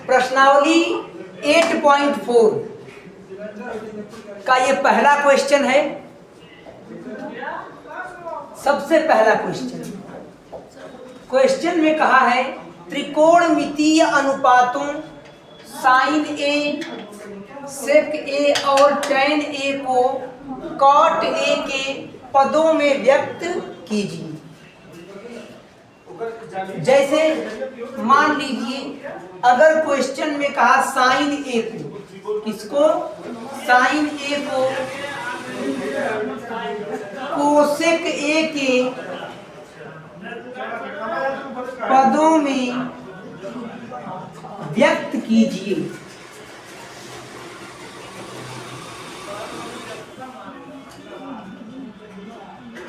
प्रश्नावली 8.4 का ये पहला क्वेश्चन है। सबसे पहला क्वेश्चन में कहा है त्रिकोणमितीय अनुपातों साइन ए, सेक ए और टैन ए को कॉट ए के पदों में व्यक्त कीजिए। जैसे मान लीजिए अगर क्वेश्चन में कहा साइन ए को, किसको? साइन ए को कोसेक ए के पदों में व्यक्त कीजिए।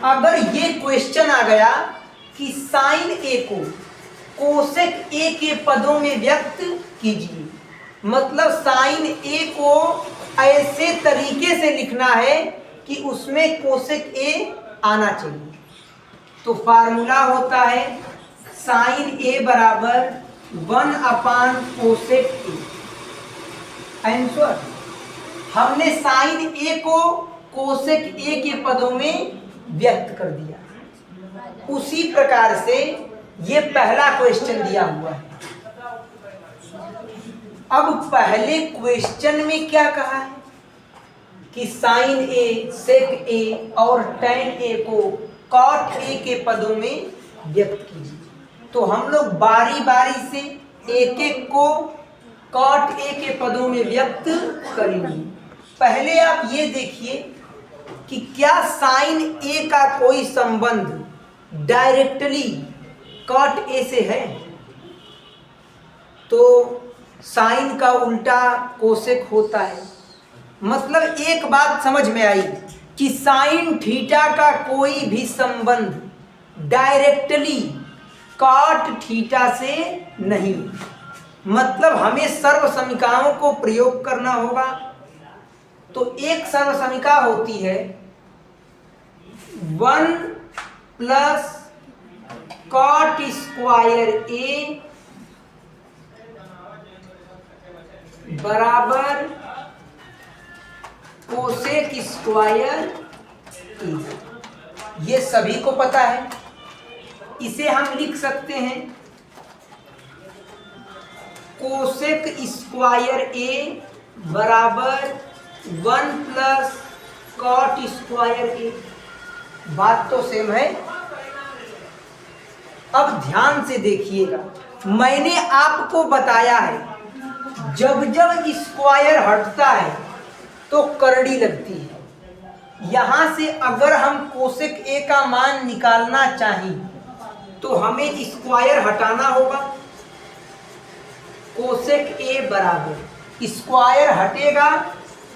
अगर ये क्वेश्चन आ गया कि साइन ए को कोसेक ए के पदों में व्यक्त कीजिए, मतलब साइन ए को ऐसे तरीके से लिखना है कि उसमें कोसेक ए आना चाहिए। तो फार्मूला होता है साइन ए बराबर 1 कोसेक ए। आंसर हमने साइन ए को कोसेक ए के पदों में व्यक्त कर दिया। उसी प्रकार से ये पहला क्वेश्चन दिया हुआ है। अब पहले क्वेश्चन में क्या कहा है कि साइन ए, सेक ए और टैन ए को कॉट ए के पदों में व्यक्त कीजिए। तो हम लोग बारी बारी से एक एक को कॉट ए के पदों में व्यक्त करेंगे। पहले आप ये देखिए कि क्या साइन ए का कोई संबंध डायरेक्टली कॉट ए से है? तो साइन का उल्टा कोसेक होता है। मतलब एक बात समझ में आई कि साइन थीटा का कोई भी संबंध डायरेक्टली कॉट थीटा से नहीं। मतलब हमें सर्वसमीकाओं को प्रयोग करना होगा। तो एक सर्वसमीका होती है 1 प्लस कॉट स्क्वायर ए बराबर कोसेक स्क्वायर ए। ये सभी को पता है। इसे हम लिख सकते हैं कोसेक स्क्वायर ए बराबर 1 प्लस कॉट स्क्वायर ए। बात तो सेम है। अब ध्यान से देखिएगा, मैंने आपको बताया है जब जब स्क्वायर हटता है तो करड़ी लगती है। यहां से अगर हम कोसेक ए का मान निकालना चाहें तो हमें स्क्वायर हटाना होगा। कोसेक ए बराबर स्क्वायर हटेगा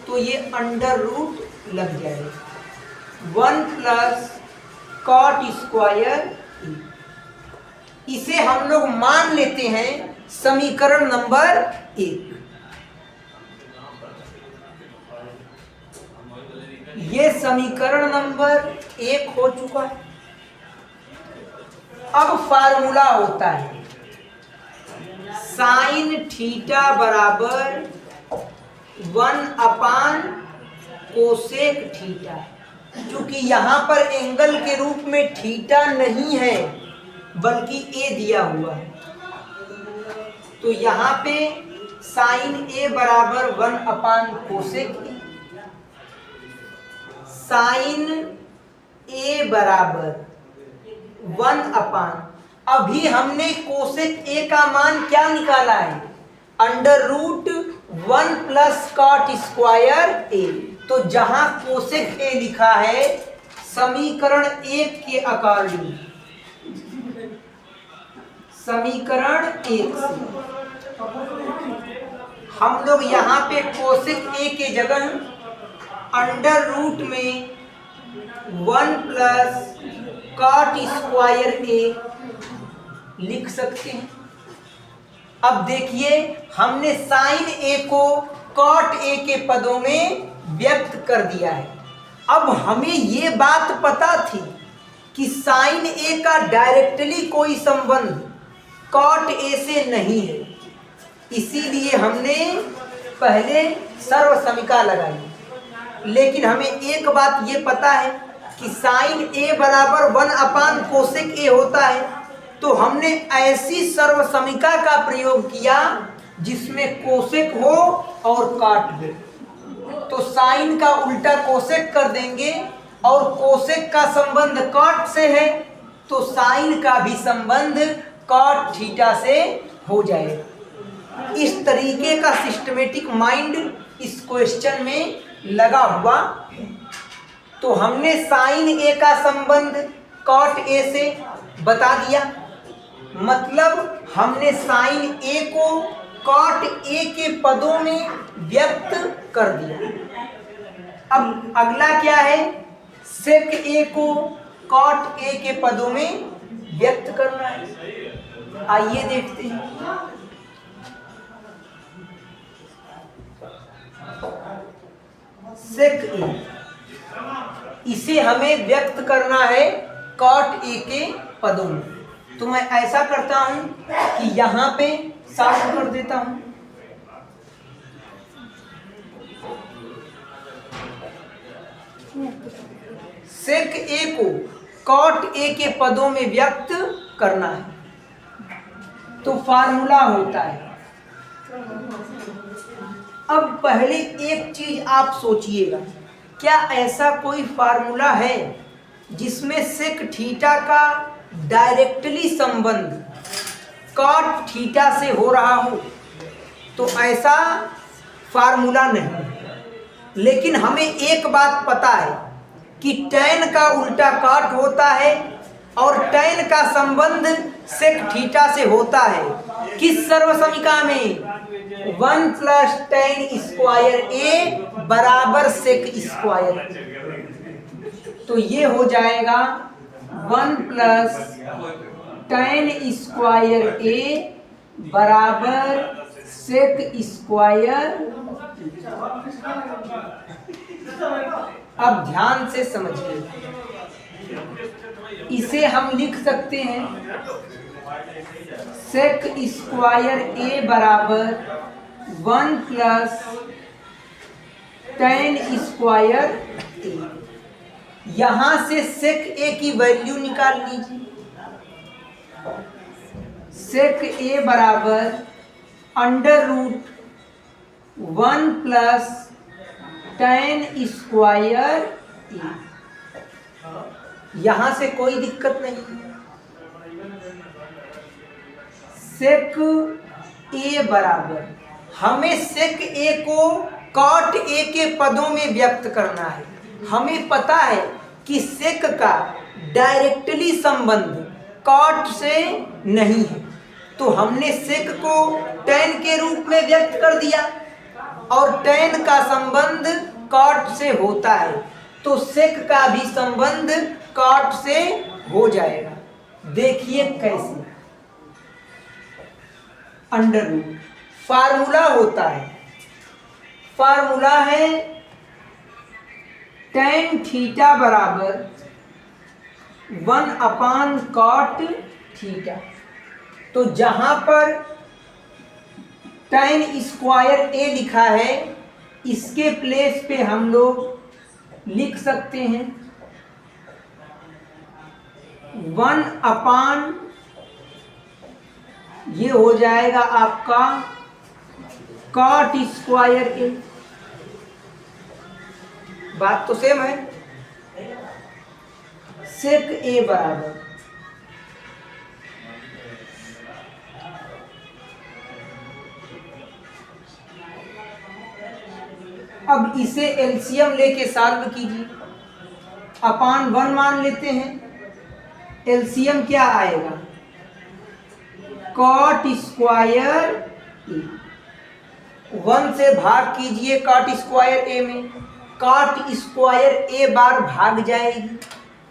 तो ये अंडर रूट लग जाएगा 1 प्लस कॉट स्क्वायर ए। इसे हम लोग मान लेते हैं समीकरण नंबर 1। ये समीकरण नंबर 1 हो चुका है। अब फार्मूला होता है साइन थीटा बराबर 1 कोसेक थीटा। क्योंकि यहाँ पर एंगल के रूप में थीटा नहीं है बल्कि ए दिया हुआ है, तो यहाँ पे साइन ए बराबर 1 कोसेक ए। साइन ए बराबर 1 अभी हमने कोसेक ए का मान क्या निकाला है? Under root 1 plus cot square A. तो जहां कोसेक ए लिखा है समीकरण 1 के अकॉर्डिंग, समीकरण 1 से हम लोग यहाँ पे कोसेक ए के जगह अंडर रूट में 1 प्लस कॉट स्क्वायर ए लिख सकते हैं। अब देखिए हमने साइन ए को कॉट ए के पदों में व्यक्त कर दिया है। अब हमें ये बात पता थी कि साइन ए का डायरेक्टली कोई संबंध कॉट ए से नहीं है, इसीलिए हमने पहले सर्वसमिका लगाई। लेकिन हमें एक बात ये पता है कि साइन ए बराबर 1 कोसेक ए होता है, तो हमने ऐसी सर्वसमिका का प्रयोग किया जिसमें कोसेक हो और कॉट हो। तो साइन का उल्टा कोसेक कर देंगे और कोसेक का संबंध कॉट से है, तो साइन का भी संबंध कॉट थीटा से हो जाएगा। इस तरीके का सिस्टमेटिक माइंड इस क्वेश्चन में लगा हुआ। तो हमने साइन ए का संबंध कॉट ए से बता दिया, मतलब हमने साइन ए को कॉट ए के पदों में व्यक्त कर दिया। अब अगला क्या है, सेक ए को कॉट ए के पदों में व्यक्त करना है। आइए देखते हैं। सेक ए, इसे हमें व्यक्त करना है कॉट ए के पदों में। तो मैं ऐसा करता हूं कि यहां पे साफ कर देता हूं। सेक ए को कॉट ए के पदों में व्यक्त करना है, तो फार्मूला होता है। अब पहले एक चीज आप सोचिएगा, क्या ऐसा कोई फार्मूला है जिसमें सेक थीटा का डायरेक्टली संबंध कॉट थीटा से हो रहा हो? तो ऐसा फार्मूला नहीं। लेकिन हमें एक बात पता है कि टैन का उल्टा कॉट होता है और टैन का संबंध सेक थीटा से होता है। किस सर्वसमिका में? 1 + tan स्क्वायर ए बराबर सेक स्क्वायर। तो ये हो जाएगा 1 + tan स्क्वायर ए बराबर सेक स्क्वायर। अब ध्यान से समझिए, इसे हम लिख सकते हैं सेक स्क्वायर ए बराबर 1 + tan स्क्वायर ए। यहां से सेक ए की वैल्यू निकाल लीजिए। सेक ए बराबर √1 + tan स्क्वायर ए। यहां से कोई दिक्कत नहीं। सेक ए बराबर, हमें सेक ए को कॉट ए के पदों में व्यक्त करना है। हमें पता है कि सेक का डायरेक्टली संबंध कॉट से नहीं है, तो हमने सेक को टैन के रूप में व्यक्त कर दिया और टैन का संबंध कॉट से होता है, तो सेक का भी संबंध कॉट से हो जाएगा। देखिए कैसे, √ फार्मूला होता है, फार्मूला है tan थीटा बराबर 1 cot थीटा। तो जहां पर tan स्क्वायर ए लिखा है, इसके प्लेस पे हम लोग लिख सकते हैं 1 ये हो जाएगा आपका cot स्क्वायर ए। बात तो सेम है। सेक ए बराबर अब इसे एलसीएम लेके सॉल्व कीजिए। 1 मान लेते हैं, एलसीएम क्या आएगा? cot स्क्वायर ए। 1 से भाग कीजिए cot स्क्वायर ए में, cot स्क्वायर ए बार भाग जाएगी।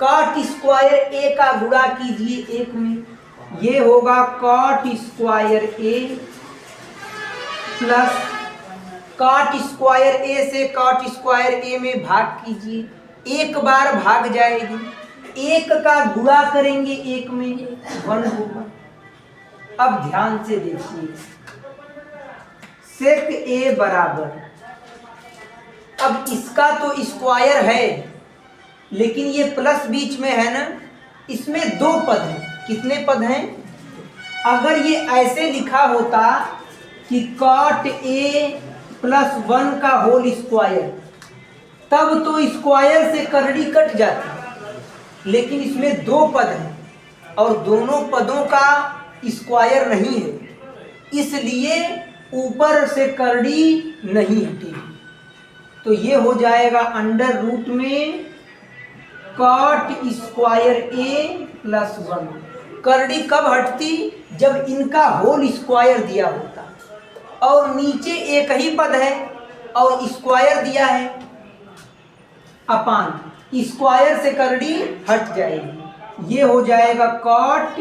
cot स्क्वायर ए का गुणा कीजिए 1 में, ये होगा cot स्क्वायर ए प्लस cot स्क्वायर ए से cot स्क्वायर ए में भाग कीजिए, 1 बार भाग जाएगी। 1 का गुणा करेंगे 1 में, 1 होगा। अब ध्यान से देखिए, सेक ए बराबर, अब इसका तो स्क्वायर है लेकिन ये प्लस बीच में है ना, इसमें दो पद हैं। कितने पद हैं? अगर ये ऐसे लिखा होता कि कॉट ए प्लस 1 का होल स्क्वायर, तब तो स्क्वायर से करड़ी कट जाती, लेकिन इसमें दो पद हैं और दोनों पदों का स्क्वायर नहीं है, इसलिए ऊपर से करड़ी नहीं हटेगी। तो ये हो जाएगा अंडर रूट में कॉट स्क्वायर ए प्लस 1। करड़ी कब हटती? जब इनका होल स्क्वायर दिया होता, और नीचे एक ही पद है और स्क्वायर दिया है, अपान स्क्वायर से करड़ी हट जाएगी। ये हो जाएगा कॉट।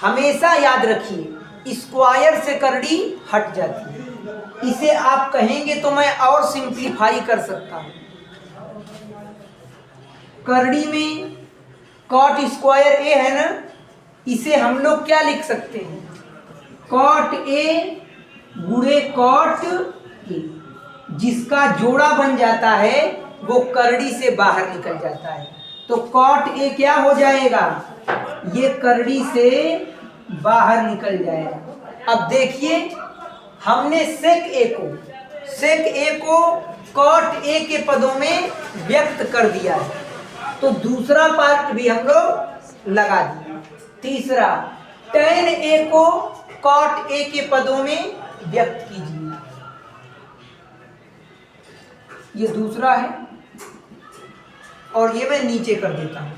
हमेशा याद रखिए स्क्वायर से करड़ी हट जाती है। इसे आप कहेंगे तो मैं और सिंप्लीफाई कर सकता हूं। करड़ी में कॉट स्क्वायर ए है ना, इसे हम लोग क्या लिख सकते हैं? कॉट ए गुणे कॉट ए, जिसका जोड़ा बन जाता है वो करड़ी से बाहर निकल जाता है। तो कॉट ए क्या हो जाएगा? ये करड़ी से बाहर निकल जाएगा। अब देखिए, हमने सेक ए को कॉट ए के पदों में व्यक्त कर दिया है, तो दूसरा पार्ट भी हम लोग लगा दिया। तीसरा, tan ए को कॉट ए के पदों में व्यक्त कीजिए, ये दूसरा है, और ये मैं नीचे कर देता हूं।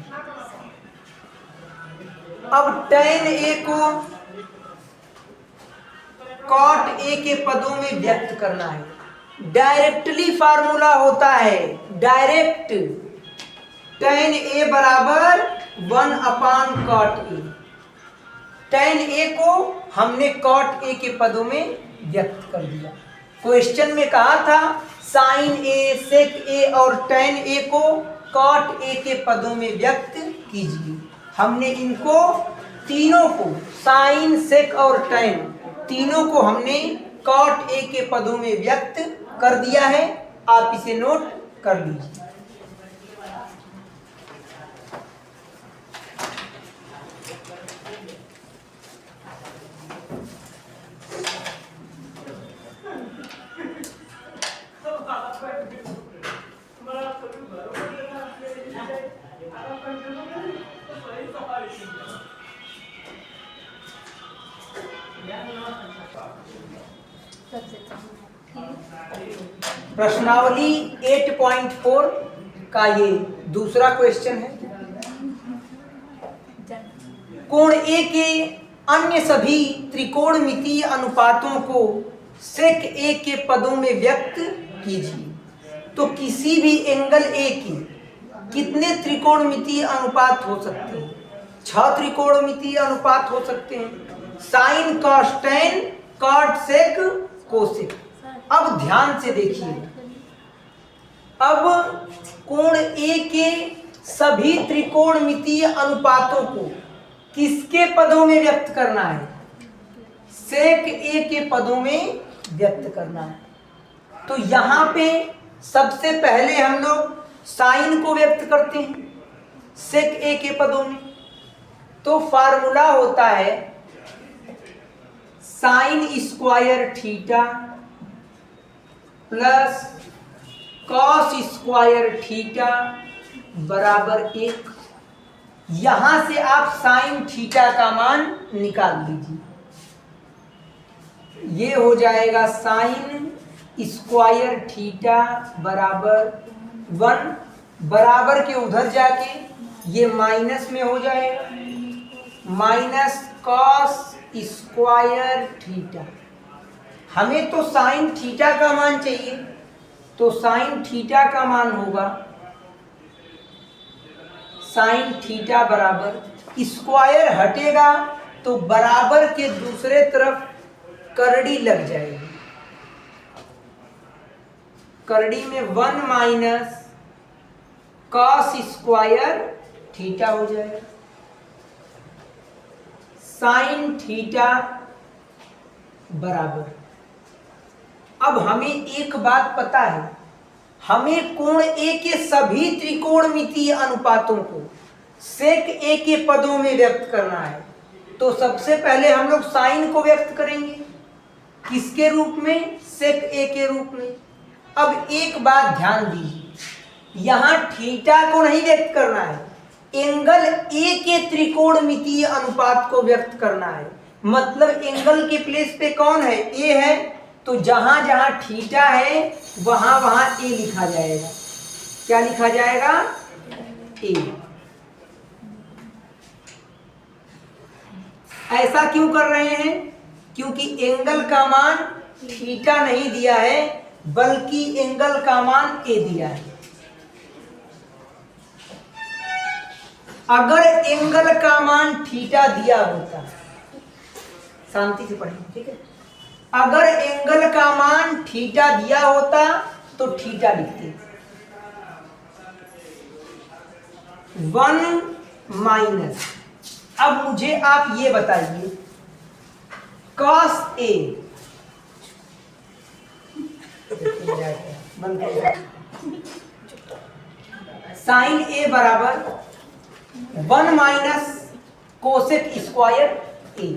अब tan ए को कॉट ए के पदों में व्यक्त करना है। डायरेक्टली फार्मूला होता है, डायरेक्ट tan ए बराबर 1 अपान कॉट ए। tan ए को हमने कॉट ए के पदों में व्यक्त कर दिया। क्वेश्चन में कहा था साइन ए, सेक ए और tan ए को कॉट ए के पदों में व्यक्त कीजिए। हमने इनको तीनों को, साइन, सेक और tan, तीनों को हमने कॉट ए के पदों में व्यक्त कर दिया है। आप इसे नोट कर लीजिए। प्रश्नावली 8.4 का ये दूसरा क्वेश्चन है। कोण ए के अन्य सभी त्रिकोणमितीय अनुपातों को सेक ए के पदों में व्यक्त कीजिए। तो किसी भी एंगल ए के कितने त्रिकोणमितीय अनुपात हो सकते हैं? 6 त्रिकोणमितीय अनुपात हो सकते हैं। साइन, कॉस, टैन, कॉट, सेक, कोसेक। अब ध्यान से देखिए, अब कोण ए के सभी त्रिकोणमितीय अनुपातों को किसके पदों में व्यक्त करना है? सेक ए के पदों में व्यक्त करना है। तो यहाँ पे सबसे पहले हम लोग साइन को व्यक्त करते हैं सेक ए के पदों में। तो फार्मूला होता है sign square theta plus cos square theta बराबर 1। यहां से आप साइन थीटा का मान निकाल लीजिए। ये हो जाएगा साइन स्क्वायर थीटा बराबर 1, बराबर के उधर जाके ये माइनस में हो जाएगा, माइनस कॉस स्क्वायर थीटा। हमें तो साइन थीटा का मान चाहिए, तो साइन थीटा का मान होगा साइन थीटा बराबर, स्क्वायर हटेगा तो बराबर के दूसरे तरफ करड़ी लग जाएगी। करड़ी में 1 माइनस कॉस स्क्वायर थीटा हो जाएगा। साइन थीटा बराबर, अब हमें एक बात पता है, हमें कोण ए के सभी त्रिकोणमितीय अनुपातों को सेक ए के पदों में व्यक्त करना है। तो सबसे पहले हम लोग साइन को व्यक्त करेंगे, किसके रूप में? सेक ए के रूप में। अब एक बात ध्यान दीजिए, यहां थीटा को नहीं व्यक्त करना है, एंगल ए के त्रिकोणमितीय अनुपात को व्यक्त करना है। मतलब एंगल के प्लेस पे कौन है? ए है, तो जहां जहां थीटा है वहां वहां ए लिखा जाएगा। क्या लिखा जाएगा? ए। ऐसा क्यों कर रहे हैं? क्योंकि एंगल का मान थीटा नहीं दिया है, बल्कि एंगल का मान ए दिया है। अगर एंगल का मान थीटा दिया होता, शांति से पढ़ेंगे, ठीक है? अगर एंगल का मान थीटा दिया होता तो थीटा लिखते, 1 माइनस। अब मुझे आप ये बताइए, कॉस ए साइन ए बराबर 1 माइनस कोसेक स्क्वायर ए।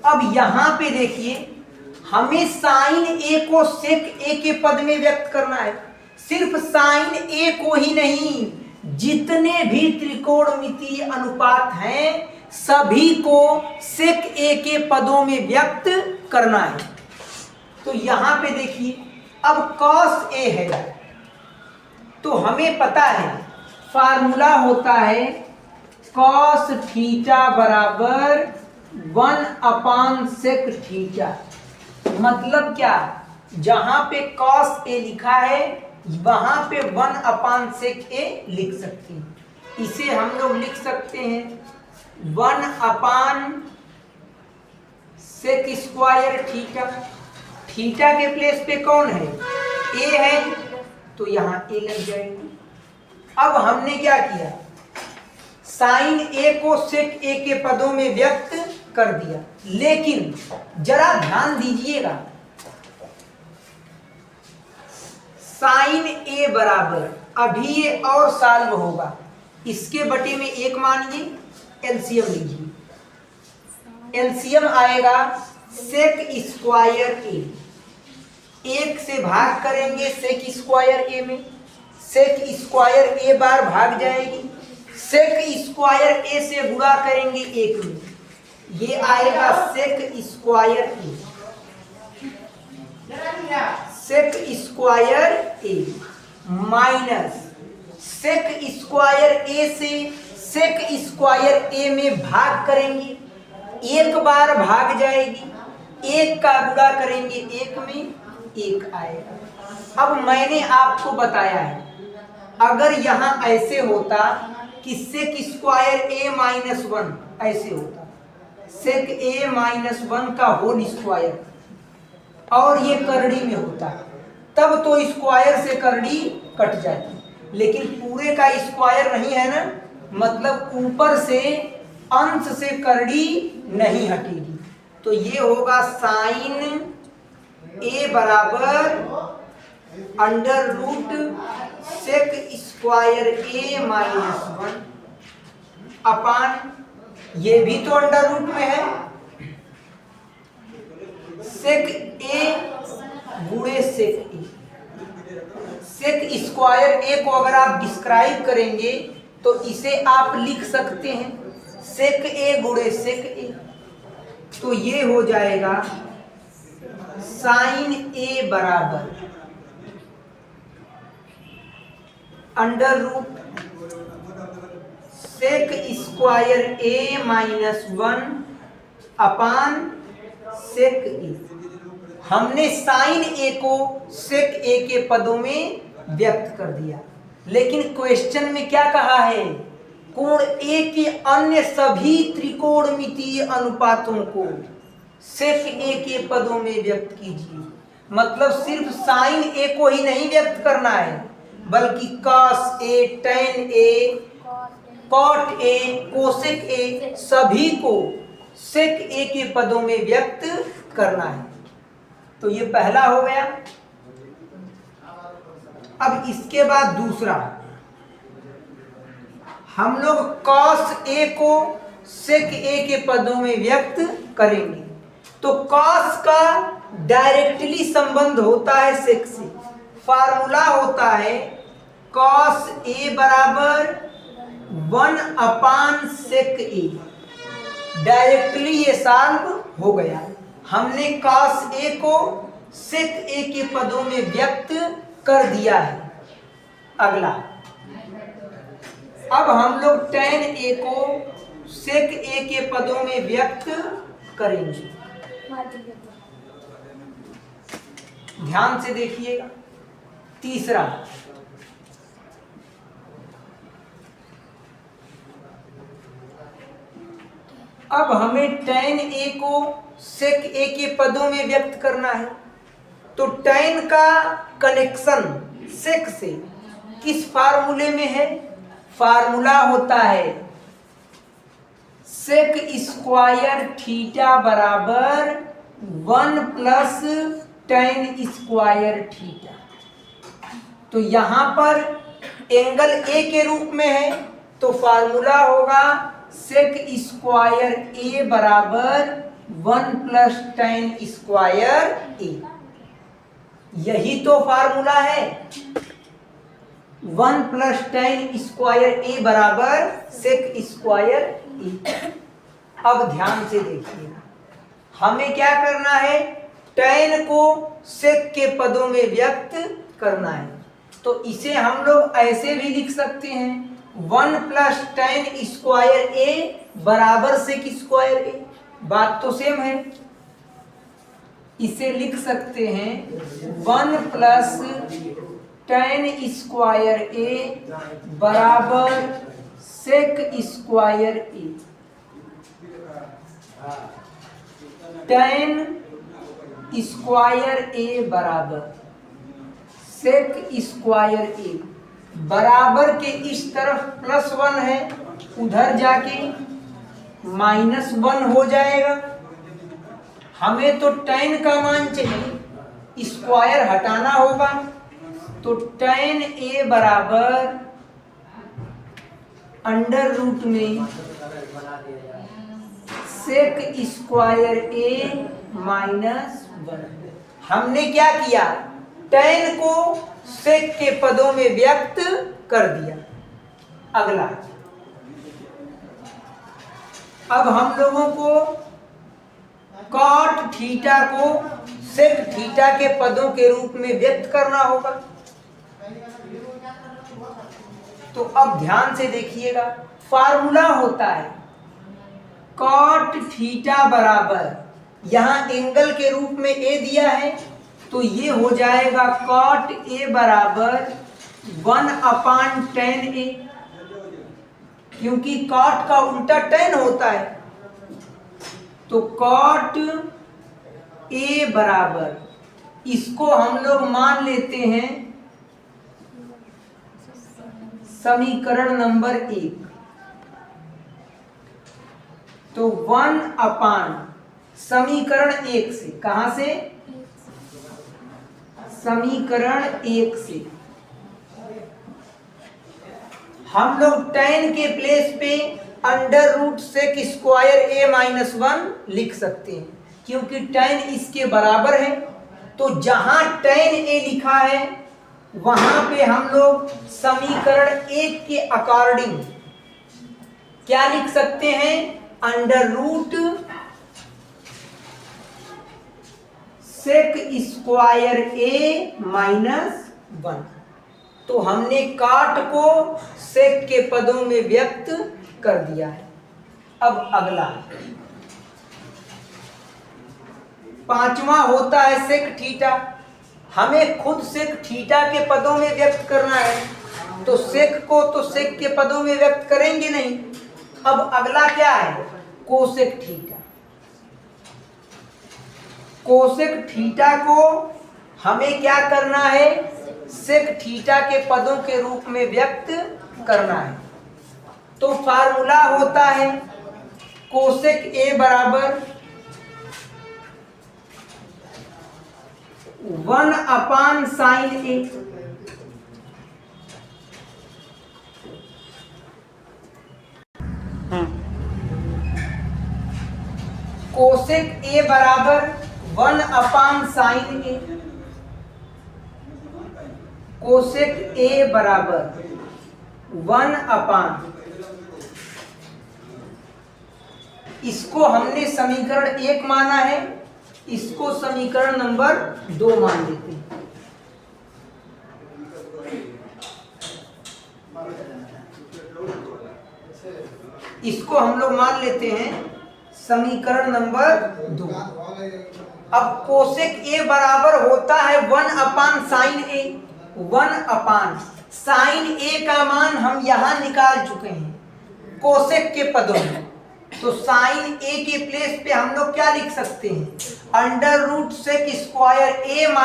अब यहां पे देखिए, हमें साइन ए को सेक ए के पद में व्यक्त करना है। सिर्फ साइन ए को ही नहीं, जितने भी त्रिकोणमितीय अनुपात हैं सभी को सेक ए के पदों में व्यक्त करना है। तो यहां पे देखिए, अब कॉस ए है तो हमें पता है फार्मूला होता है कॉस थीटा बराबर 1/sec थीटा। मतलब क्या? जहां पे कॉस ए लिखा है वहां पे 1/sec ए लिख सकते हैं। इसे हम लोग लिख सकते हैं 1/sec स्क्वायर थीटा। थीटा के प्लेस पे कौन है? ए है, तो यहां ए लग जाएगी। अब हमने क्या किया? साइन ए को सेक ए के पदों में व्यक्त कर दिया। लेकिन जरा ध्यान दीजिएगा, साइन ए बराबर, अभी ये और सॉल्व होगा, इसके बटे में एक मानिए, एलसीएम लीजिए। एलसीएम आएगा सेक स्क्वायर ए, एक से भाग करेंगे सेक स्क्वायर ए में, सेक स्क्वायर ए बार भाग जाएगी, सेक स्क्वायर ए से गुणा करेंगे एक में, ये आएगा सेक स्क्वायर ए, सेक स्क्वायर ए माइनस सेक स्क्वायर ए से सेक स्क्वायर ए में भाग करेंगे, एक बार भाग जाएगी, एक का गुणा करेंगे एक में, एक आएगा। अब मैंने आपको बताया है, अगर यहाँ ऐसे होता कि सेक स्क्वायर ए माइनस 1 ऐसे होता, सेक ए माइनस 1 का होल स्क्वायर, और ये करड़ी में होता, तब तो स्क्वायर से करड़ी कट जाती। लेकिन पूरे का स्क्वायर नहीं है ना, मतलब ऊपर से अंश से करड़ी नहीं हटेगी। तो ये होगा साइन ए बराबर अंडर रूट सेक स्क्वायर ए माइनस 1 अपान, ये भी तो अंडर रूट में है, सेक ए गुणे सेक ए। सेक स्क्वायर ए को अगर आप डिस्क्राइब करेंगे तो इसे आप लिख सकते हैं सेक ए गुणे सेक ए। तो ये हो जाएगा साइन ए बराबर अंडर रूट सेक स्क्वायर ए माइनस 1 अपान सेक ए। हमने साइन ए को सेक ए के पदों में व्यक्त कर दिया, लेकिन क्वेश्चन में क्या कहा है? कोण ए के अन्य सभी त्रिकोणमितीय अनुपातों को सेक ए के पदों में व्यक्त कीजिए। मतलब सिर्फ साइन ए को ही नहीं व्यक्त करना है, बल्कि cos A, tan A, cot A, cosec A, सभी को सेक ए के पदों में व्यक्त करना है। तो ये पहला हो गया। अब इसके बाद दूसरा, हम लोग कॉस ए को सेक ए के पदों में व्यक्त करेंगे। तो कॉस का डायरेक्टली संबंध होता है सेक से। फार्मूला होता है कॉस ए बराबर 1 सेक ए। डायरेक्टली ये सॉल्व हो गया। हमने कॉस ए को सेक ए के पदों में व्यक्त कर दिया है। अगला, अब हम लोग tan ए को सेक ए के पदों में व्यक्त करेंगे। ध्यान से देखिएगा। तीसरा, अब हमें tan ए को सेक ए के पदों में व्यक्त करना है। तो tan का कनेक्शन सेक से किस फार्मूले में है? फार्मूला होता है सेक स्क्वायर थीटा बराबर 1 प्लस tan स्क्वायर थीटा। तो यहां पर एंगल ए के रूप में है, तो फार्मूला होगा सेक स्क्वायर ए बराबर 1 प्लस tan स्क्वायर ए। यही तो फार्मूला है। 1 प्लस tan स्क्वायर ए बराबर सेक स्क्वायर ए। अब ध्यान से देखिएगा, हमें क्या करना है? tan को सेक के पदों में व्यक्त करना है। तो इसे हम लोग ऐसे भी लिख सकते हैं 1 प्लस tan स्क्वायर ए बराबर सेक स्क्वायर ए। बात तो सेम है। इसे लिख सकते हैं 1 प्लस tan स्क्वायर ए बराबर सेक स्क्वायर ए। tan स्क्वायर ए बराबर सेक स्क्वायर ए बराबर के इस तरफ +1 है, उधर जाके -1 हो जाएगा। हमें तो tan का मान चाहिए, स्क्वायर हटाना होगा। तो tan ए बराबर अंडर रूट में सेक स्क्वायर ए -1। हमने क्या किया? tan को सेक के पदों में व्यक्त कर दिया। अगला, अब हम लोगों को कॉट थीटा को सेक थीटा के पदों के रूप में व्यक्त करना होगा। तो अब ध्यान से देखिएगा, फार्मूला होता है कॉट थीटा बराबर, यहां एंगल के रूप में ए दिया है, तो ये हो जाएगा कॉट ए बराबर 1/tan ए, क्योंकि कॉट का उल्टा tan होता है। तो कॉट ए बराबर, इसको हम लोग मान लेते हैं समीकरण नंबर 1। तो 1/, समीकरण 1 से, कहां से? समीकरण 1 से हम लोग tan के प्लेस पे अंडर रूट सेक स्क्वायर ए -1 लिख सकते हैं, क्योंकि tan इसके बराबर है। तो जहां tan ए लिखा है वहां पे हम लोग समीकरण 1 के अकॉर्डिंग क्या लिख सकते हैं? अंडर रूट सेक स्क्वायर ए -1। तो हमने काट को सेक के पदों में व्यक्त कर दिया है। अब अगला, पांचवा होता है सेक थीटा। हमें खुद सेक थीटा के पदों में व्यक्त करना है, तो सेक को तो सेक के पदों में व्यक्त करेंगे नहीं। अब अगला क्या है? Cosec theta. कोसेक थीटा को हमें क्या करना है? सेक थीटा के पदों के रूप में व्यक्त करना है। तो फार्मूला होता है कोसेक ए बराबर 1/sin ए। कोसेक ए बराबर 1/sin ए। कोसेक ए बराबर 1/, इसको हमने समीकरण 1 माना है, इसको समीकरण नंबर 2 मान लेते हैं। इसको हम लोग मान लेते हैं समीकरण नंबर 2। अब कोसेक ए बराबर होता है 1/sin ए। 1/sin ए का मान हम यहां निकाल चुके हैं कोसेक के पदों में। तो साइन ए के प्लेस पे हम लोग क्या लिख सकते हैं? √sec² a -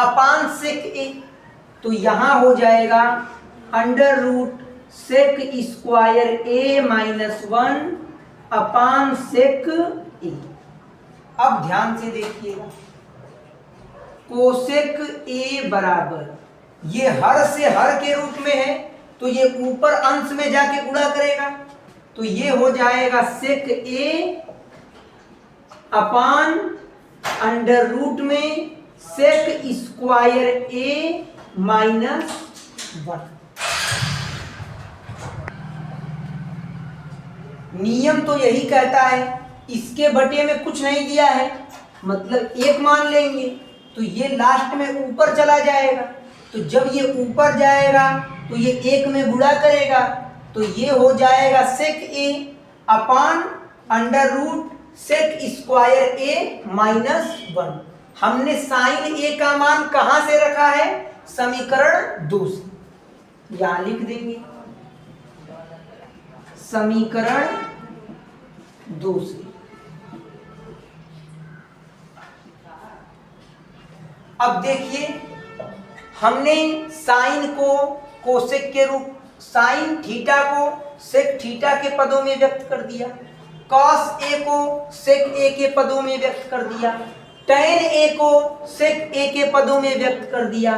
1/sec a। तो यहां हो जाएगा √sec² a - 1/sec a। अब ध्यान से देखिएगा, कोसेक ए बराबर, ये हर से हर के रूप में है तो ये ऊपर अंश में जाके गुणा करेगा, तो ये हो जाएगा सेक ए अपान √ में sec² a - 1। नियम तो यही कहता है, इसके बटे में कुछ नहीं दिया है, मतलब 1 मान लेंगे तो ये लास्ट में ऊपर चला जाएगा। तो जब ये ऊपर जाएगा तो ये 1 में गुणा करेगा, तो ये हो जाएगा सेक ए अपान √sec² a - 1। हमने साइन ए का मान कहां से रखा है? समीकरण 2 से। यहां लिख देंगे समीकरण 2 से। अब देखिए, हमने साइन को कोसेक के रूप, साइन थीटा को सेक थीटा के पदों में व्यक्त कर दिया, कॉस ए को सेक ए के पदों में व्यक्त कर दिया, टेन ए को सेक ए के पदों में व्यक्त कर दिया,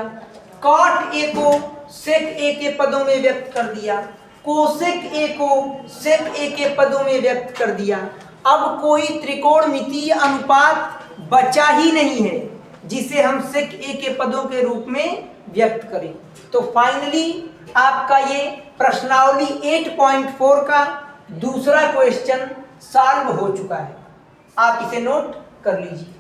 कॉट ए को सेक ए के पदों में व्यक्त कर दिया, कोसेक ए को सेक ए के पदों में व्यक्त कर दिया। अब कोई त्रिकोणमितीय अनुपात बचा ही नहीं है जिसे हम सेक ए के पदों के रूप में व्यक्त करें। तो फाइनली आपका ये प्रश्नावली 8.4 का दूसरा क्वेश्चन सॉल्व हो चुका है। आप इसे नोट कर लीजिए।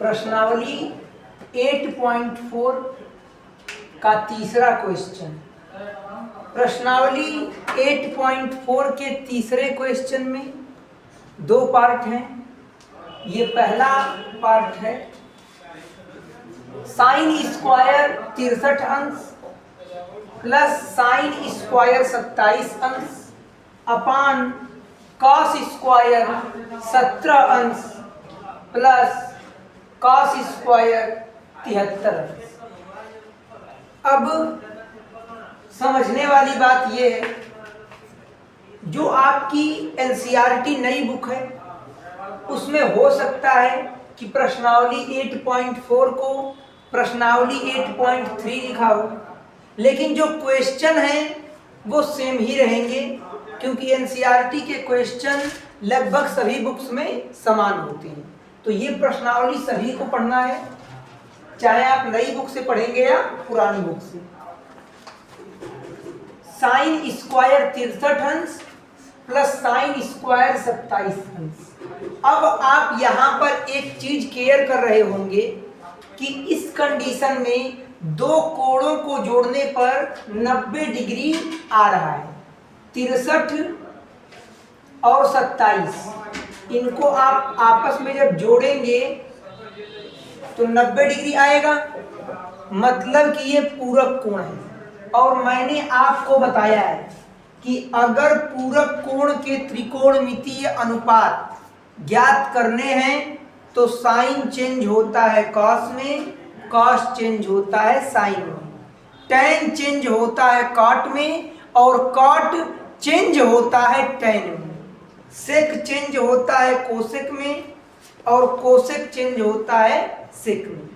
प्रश्नावली 8.4 का तीसरा क्वेश्चन। प्रश्नावली 8.4 के तीसरे क्वेश्चन में 2 पार्ट हैं। ये पहला पार्ट है साइन स्क्वायर 63 अंश प्लस साइन स्क्वायर 27 अंश अपान कॉस स्क्वायर 17 अंश प्लस कॉस स्क्वायर 73। अब समझने वाली बात यह है, जो आपकी एनसीईआरटी नई बुक है उसमें हो सकता है कि प्रश्नावली 8.4 को प्रश्नावली 8.3 लिखा हो, लेकिन जो क्वेश्चन हैं वो सेम ही रहेंगे, क्योंकि एनसीईआरटी के क्वेश्चन लगभग सभी बुक्स में समान होते हैं। तो ये प्रश्नावली सभी को पढ़ना है, चाहे आप नई बुक से पढ़ेंगे या पुरानी बुक से। साइन स्क्वायर 63 अंश प्लस साइन स्क्वायर 27 अंश। अब आप यहाँ पर एक चीज केयर कर रहे होंगे कि इस कंडीशन में 2 कोणों को जोड़ने पर 90 डिग्री आ रहा है। 63 और 27, इनको आप आपस में जब जोड़ेंगे तो 90 डिग्री आएगा, मतलब कि ये पूरक कोण है। और मैंने आपको बताया है कि अगर पूरक कोण के त्रिकोणमितीय अनुपात ज्ञात करने हैं तो साइन चेंज होता है कॉस में, कॉस चेंज होता है साइन में, टैन चेंज होता है कॉट में, और कॉट चेंज होता है टैन में, सेक चेंज होता है कोसेक में, और कोसेक चेंज होता है सेक में।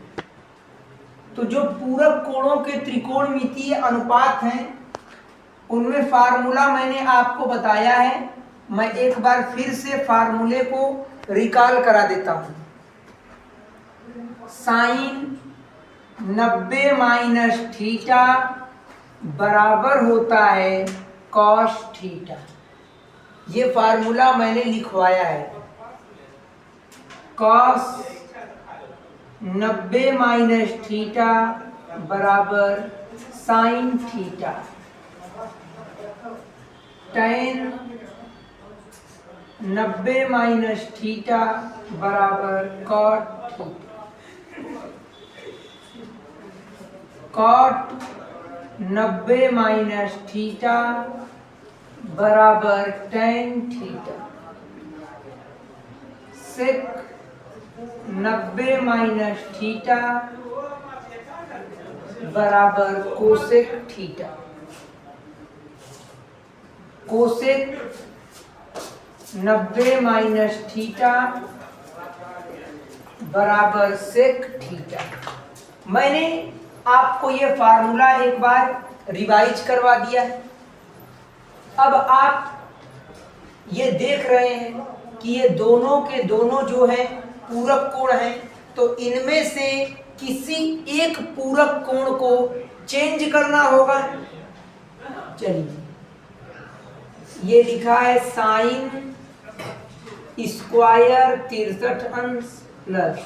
तो जो पूरक कोणों के त्रिकोणमितीय अनुपात हैं उनमें फार्मूला मैंने आपको बताया है। मैं एक बार फिर से फार्मूले को रिकॉल करा देता हूं। साइन 90 माइनस थीटा बराबर होता है कॉस थीटा। ये फार्मूला मैंने लिखवाया है। कॉस 90 माइनस थीटा बराबर sine theta, tan 90 minus theta बराबर cot theta, cot 90 minus theta बराबर tan theta, sec 90 minus theta बराबर cosec theta, cosec 90 minus theta बराबर सेक थीटा। मैंने आपको ये फार्मूला एक बार रिवाइज करवा दिया है। अब आप ये देख रहे हैं कि ये दोनों के दोनों जो है पूरक कोण हैं, तो इनमें से किसी एक पूरक कोण को चेंज करना होगा। चलिए, ये लिखा है साइन स्क्वायर 63 अंश प्लस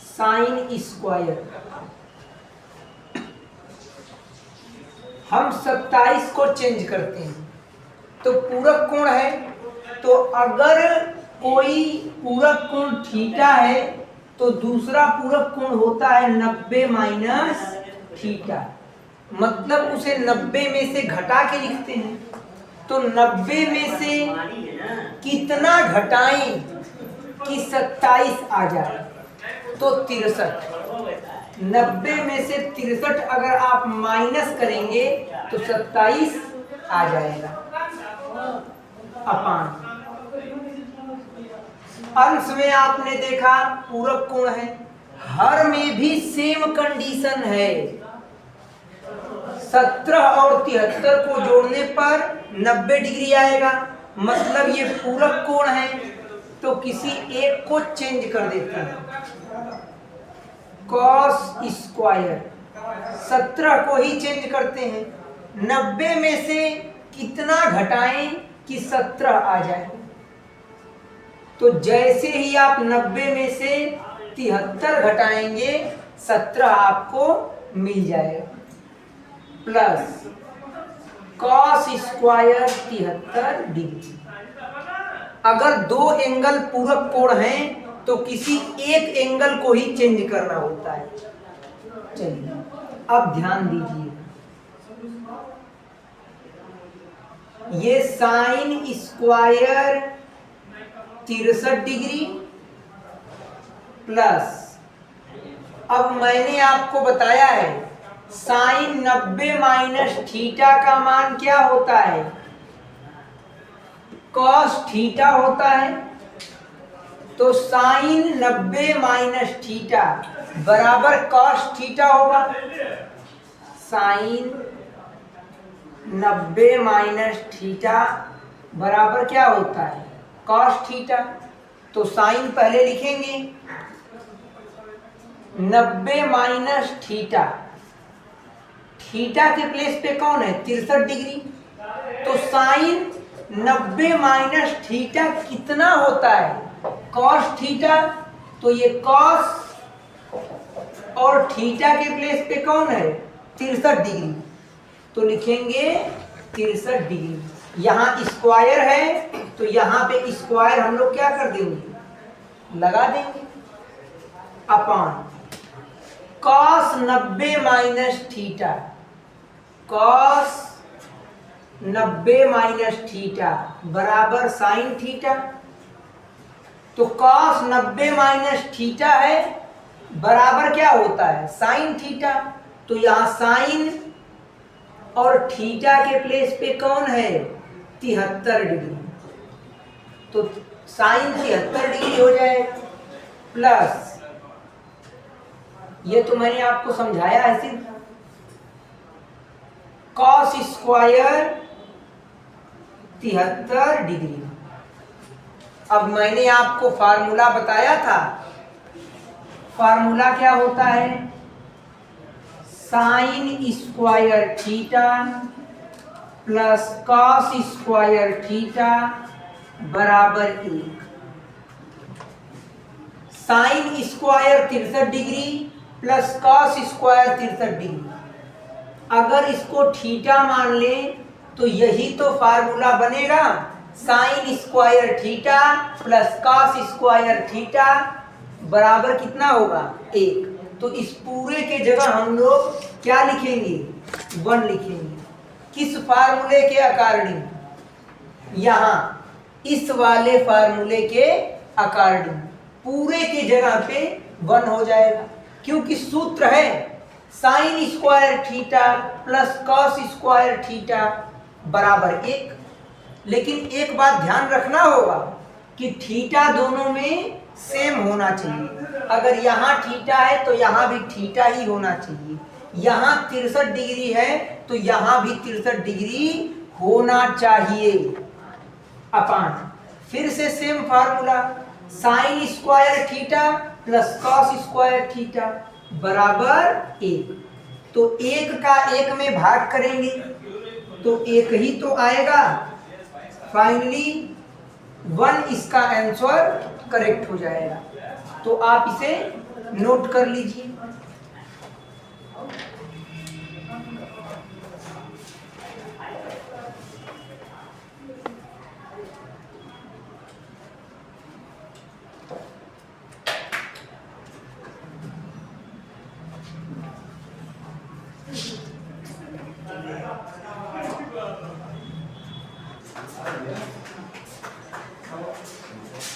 साइन स्क्वायर, हम 27 को चेंज करते हैं तो पूरक कोण है। तो अगर कोई पूरक कोण थीटा है तो दूसरा पूरक कोण होता है 90 माइनस थीटा, मतलब उसे 90 में से घटा के लिखते हैं। तो 90 में से कितना घटाएं कि 27 आ जाए, तो 63। 90 में से 63 अगर आप माइनस करेंगे तो 27 आ जाएगा अपान। अंश में आपने देखा पूरक कोण है, हर में भी सेम कंडीशन है। 17 और 73 को जोड़ने पर 90 डिग्री आएगा, मतलब ये पूरक कोण है। तो किसी एक को चेंज कर देते हैं, कॉस स्क्वायर 17 को ही चेंज करते हैं। 90 में से कितना घटाएं कि 17 आ जाए, तो जैसे ही आप 90 में से 73 घटाएंगे 17 आपको मिल जाएगा, प्लस कॉस स्क्वायर 73 डिग्री। अगर दो एंगल पूरक कोण हैं तो किसी एक एंगल को ही चेंज करना होता है। चलिए अब ध्यान दीजिए, ये साइन स्क्वायर 63 डिग्री प्लस, अब मैंने आपको बताया है साइन 90 माइनस थीटा का मान क्या होता है, कॉस थीटा होता है। तो साइन 90 माइनस थीटा बराबर कॉस थीटा होगा। साइन 90 माइनस थीटा बराबर क्या होता है, कॉस थीटा। तो साइन पहले लिखेंगे, 90 माइनस थीटा, थीटा के प्लेस पे कौन है 63 डिग्री। तो साइन 90 माइनस थीटा कितना होता है, कॉस थीटा। तो ये कॉस और थीटा के प्लेस पे कौन है 63 डिग्री, तो लिखेंगे 63 डिग्री। यहाँ स्क्वायर है तो यहाँ पे स्क्वायर हम लोग क्या कर देंगे, लगा देंगे। Upon cos 90 minus theta, cos 90 minus theta बराबर साइन थीटा। तो कॉस 90 माइनस थीटा है बराबर क्या होता है, साइन थीटा। तो यहां साइन और थीटा के प्लेस पे कौन है, 73 डिग्री। तो साइन 73 डिग्री हो जाएगा, प्लस ये तो मैंने आपको समझाया है सिर्फ, कॉस स्क्वायर 73 डिग्री। अब मैंने आपको फार्मूला बताया था, फार्मूला क्या होता है, sign square theta plus cos square theta बराबर 1। Sine square 63 degree plus cos square 63 degree, अगर इसको थीटा मान लें तो यही तो फार्मूला बनेगा, sign square theta plus cos square theta बराबर कितना होगा, 1। तो इस पूरे के जगह हम लोग क्या लिखेंगे, 1 लिखेंगे। किस फार्मूले के अकॉर्डिंग, यहाँ इस वाले फार्मूले के अकॉर्डिंग पूरे के जगह पे 1 हो जाएगा, क्योंकि सूत्र है sign square theta plus cos square theta बराबर 1। लेकिन एक बात ध्यान रखना होगा कि थीटा दोनों में सेम होना चाहिए। अगर यहाँ थीटा है तो यहाँ भी थीटा ही होना चाहिए। यहाँ 63 डिग्री है तो यहाँ भी 63 डिग्री होना चाहिए। अपान फिर से same formula, sign square theta plus cos square theta बराबर 1। तो 1 का 1 में भाग करेंगे तो 1 ही तो आएगा। फाइनली 1 इसका आंसर करेक्ट हो जाएगा। तो आप इसे नोट कर लीजिए।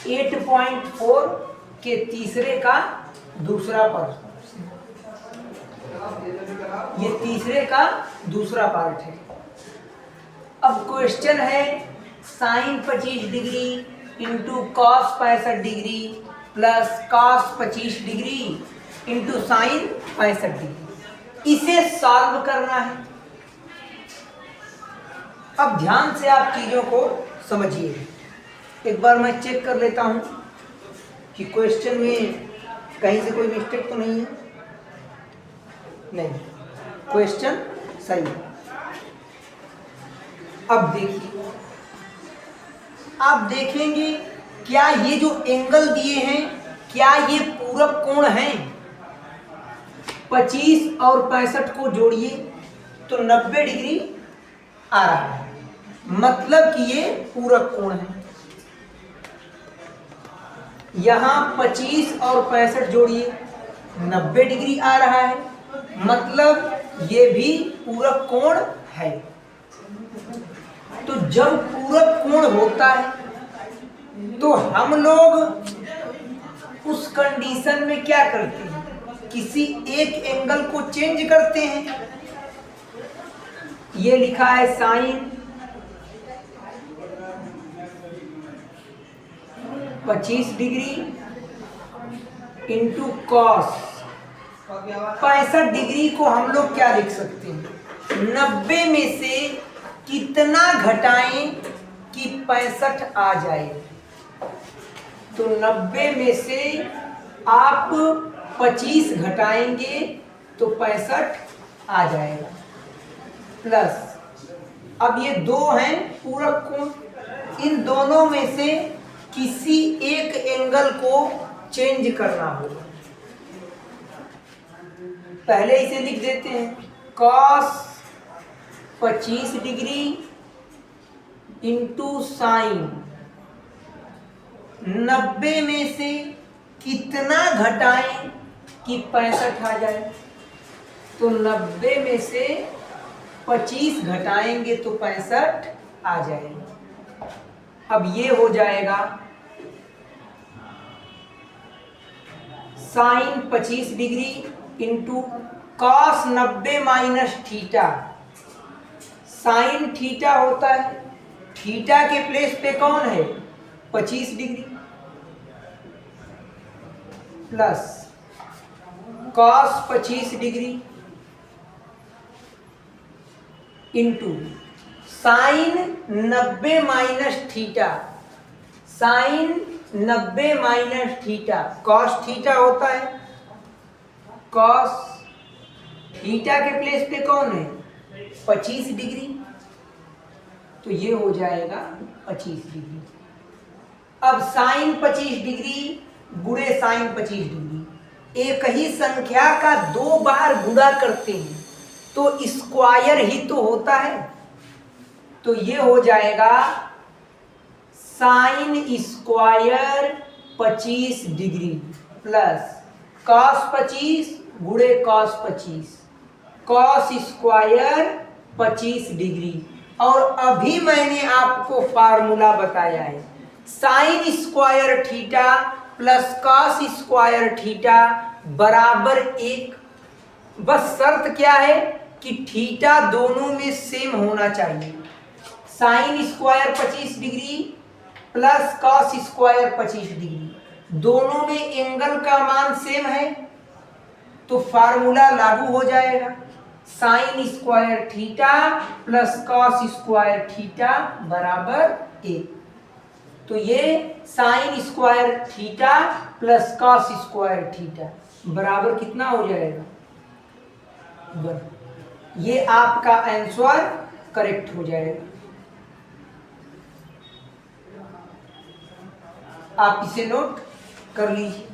एट 8.4 के तीसरे का दूसरा पार्ट, ये तीसरे का दूसरा पार्ट है। अब क्वेश्चन है sine 25 degree into cos 65 degree plus cos 25 degree into sine 65 degree, इसे सॉल्व करना है। अब ध्यान से आप चीजों को समझिए। एक बार मैं चेक कर लेता हूं कि क्वेश्चन में कहीं से कोई मिस्टेक तो नहीं है। नहीं, क्वेश्चन सही है। अब देखिए, आप देखेंगे क्या ये जो एंगल दिए हैं क्या ये पूरक कोण हैं। 25 और 65 को जोड़िए तो 90 डिग्री आ रहा है, मतलब कि ये पूरक कोण है। यहाँ 25 और 65 जोड़िए 90 डिग्री आ रहा है, मतलब ये भी पूरक कोण है। तो जब पूरक कोण होता है तो हम लोग उस कंडीशन में क्या करते हैं, किसी एक एंगल को चेंज करते हैं। ये लिखा है sine 25 degree into cos 65 degree को हम लोग क्या लिख सकते हैं, 90 में से कितना घटाएं कि 65 आ जाए। तो 90 में से आप 25 घटाएंगे तो 65 आ जाएगा। प्लस अब ये दो हैं पूरक कोण, इन दोनों में से किसी एक एंगल को चेंज करना होगा। पहले इसे लिख देते हैं, कॉस 25 डिग्री इंटू साइन 90 में से कितना घटाएं कि 65 आ जाए, तो 90 में से 25 घटाएंगे तो 65 आ जाएगा। अब ये हो जाएगा sine 25 degree into cos 90 minus theta. Sine theta होता है, थीटा के प्लेस पे कौन है 25 degree, plus cos 25 degree into sine 90 minus theta. Sine 90 minus theta, cos theta होता है, कॉस थीटा के प्लेस पे कौन है 25 डिग्री, तो ये हो जाएगा 25 डिग्री। अब साइन 25 डिग्री गुणे साइन 25 डिग्री, एक ही संख्या का 2 बार गुणा करते हैं तो स्क्वायर ही तो होता है, तो ये हो जाएगा sine square 25 degree plus cos 25 गुणे कॉस 25, कॉस स्क्वायर 25 डिग्री। और अभी मैंने आपको फार्मूला बताया है, sign square theta plus cos square theta बराबर 1। बस शर्त क्या है कि थीटा दोनों में सेम होना चाहिए। Sine square 25 degree plus cos square 25 degree, दोनों में एंगल का मान सेम है, तो फार्मूला लागू हो जाएगा। Sign square theta plus cos square theta बराबर 1। तो ये sign square theta plus cos square theta बराबर कितना हो जाएगा 1। ये आपका आंसर करेक्ट हो जाएगा। आप इसे नोट कर लीजिए।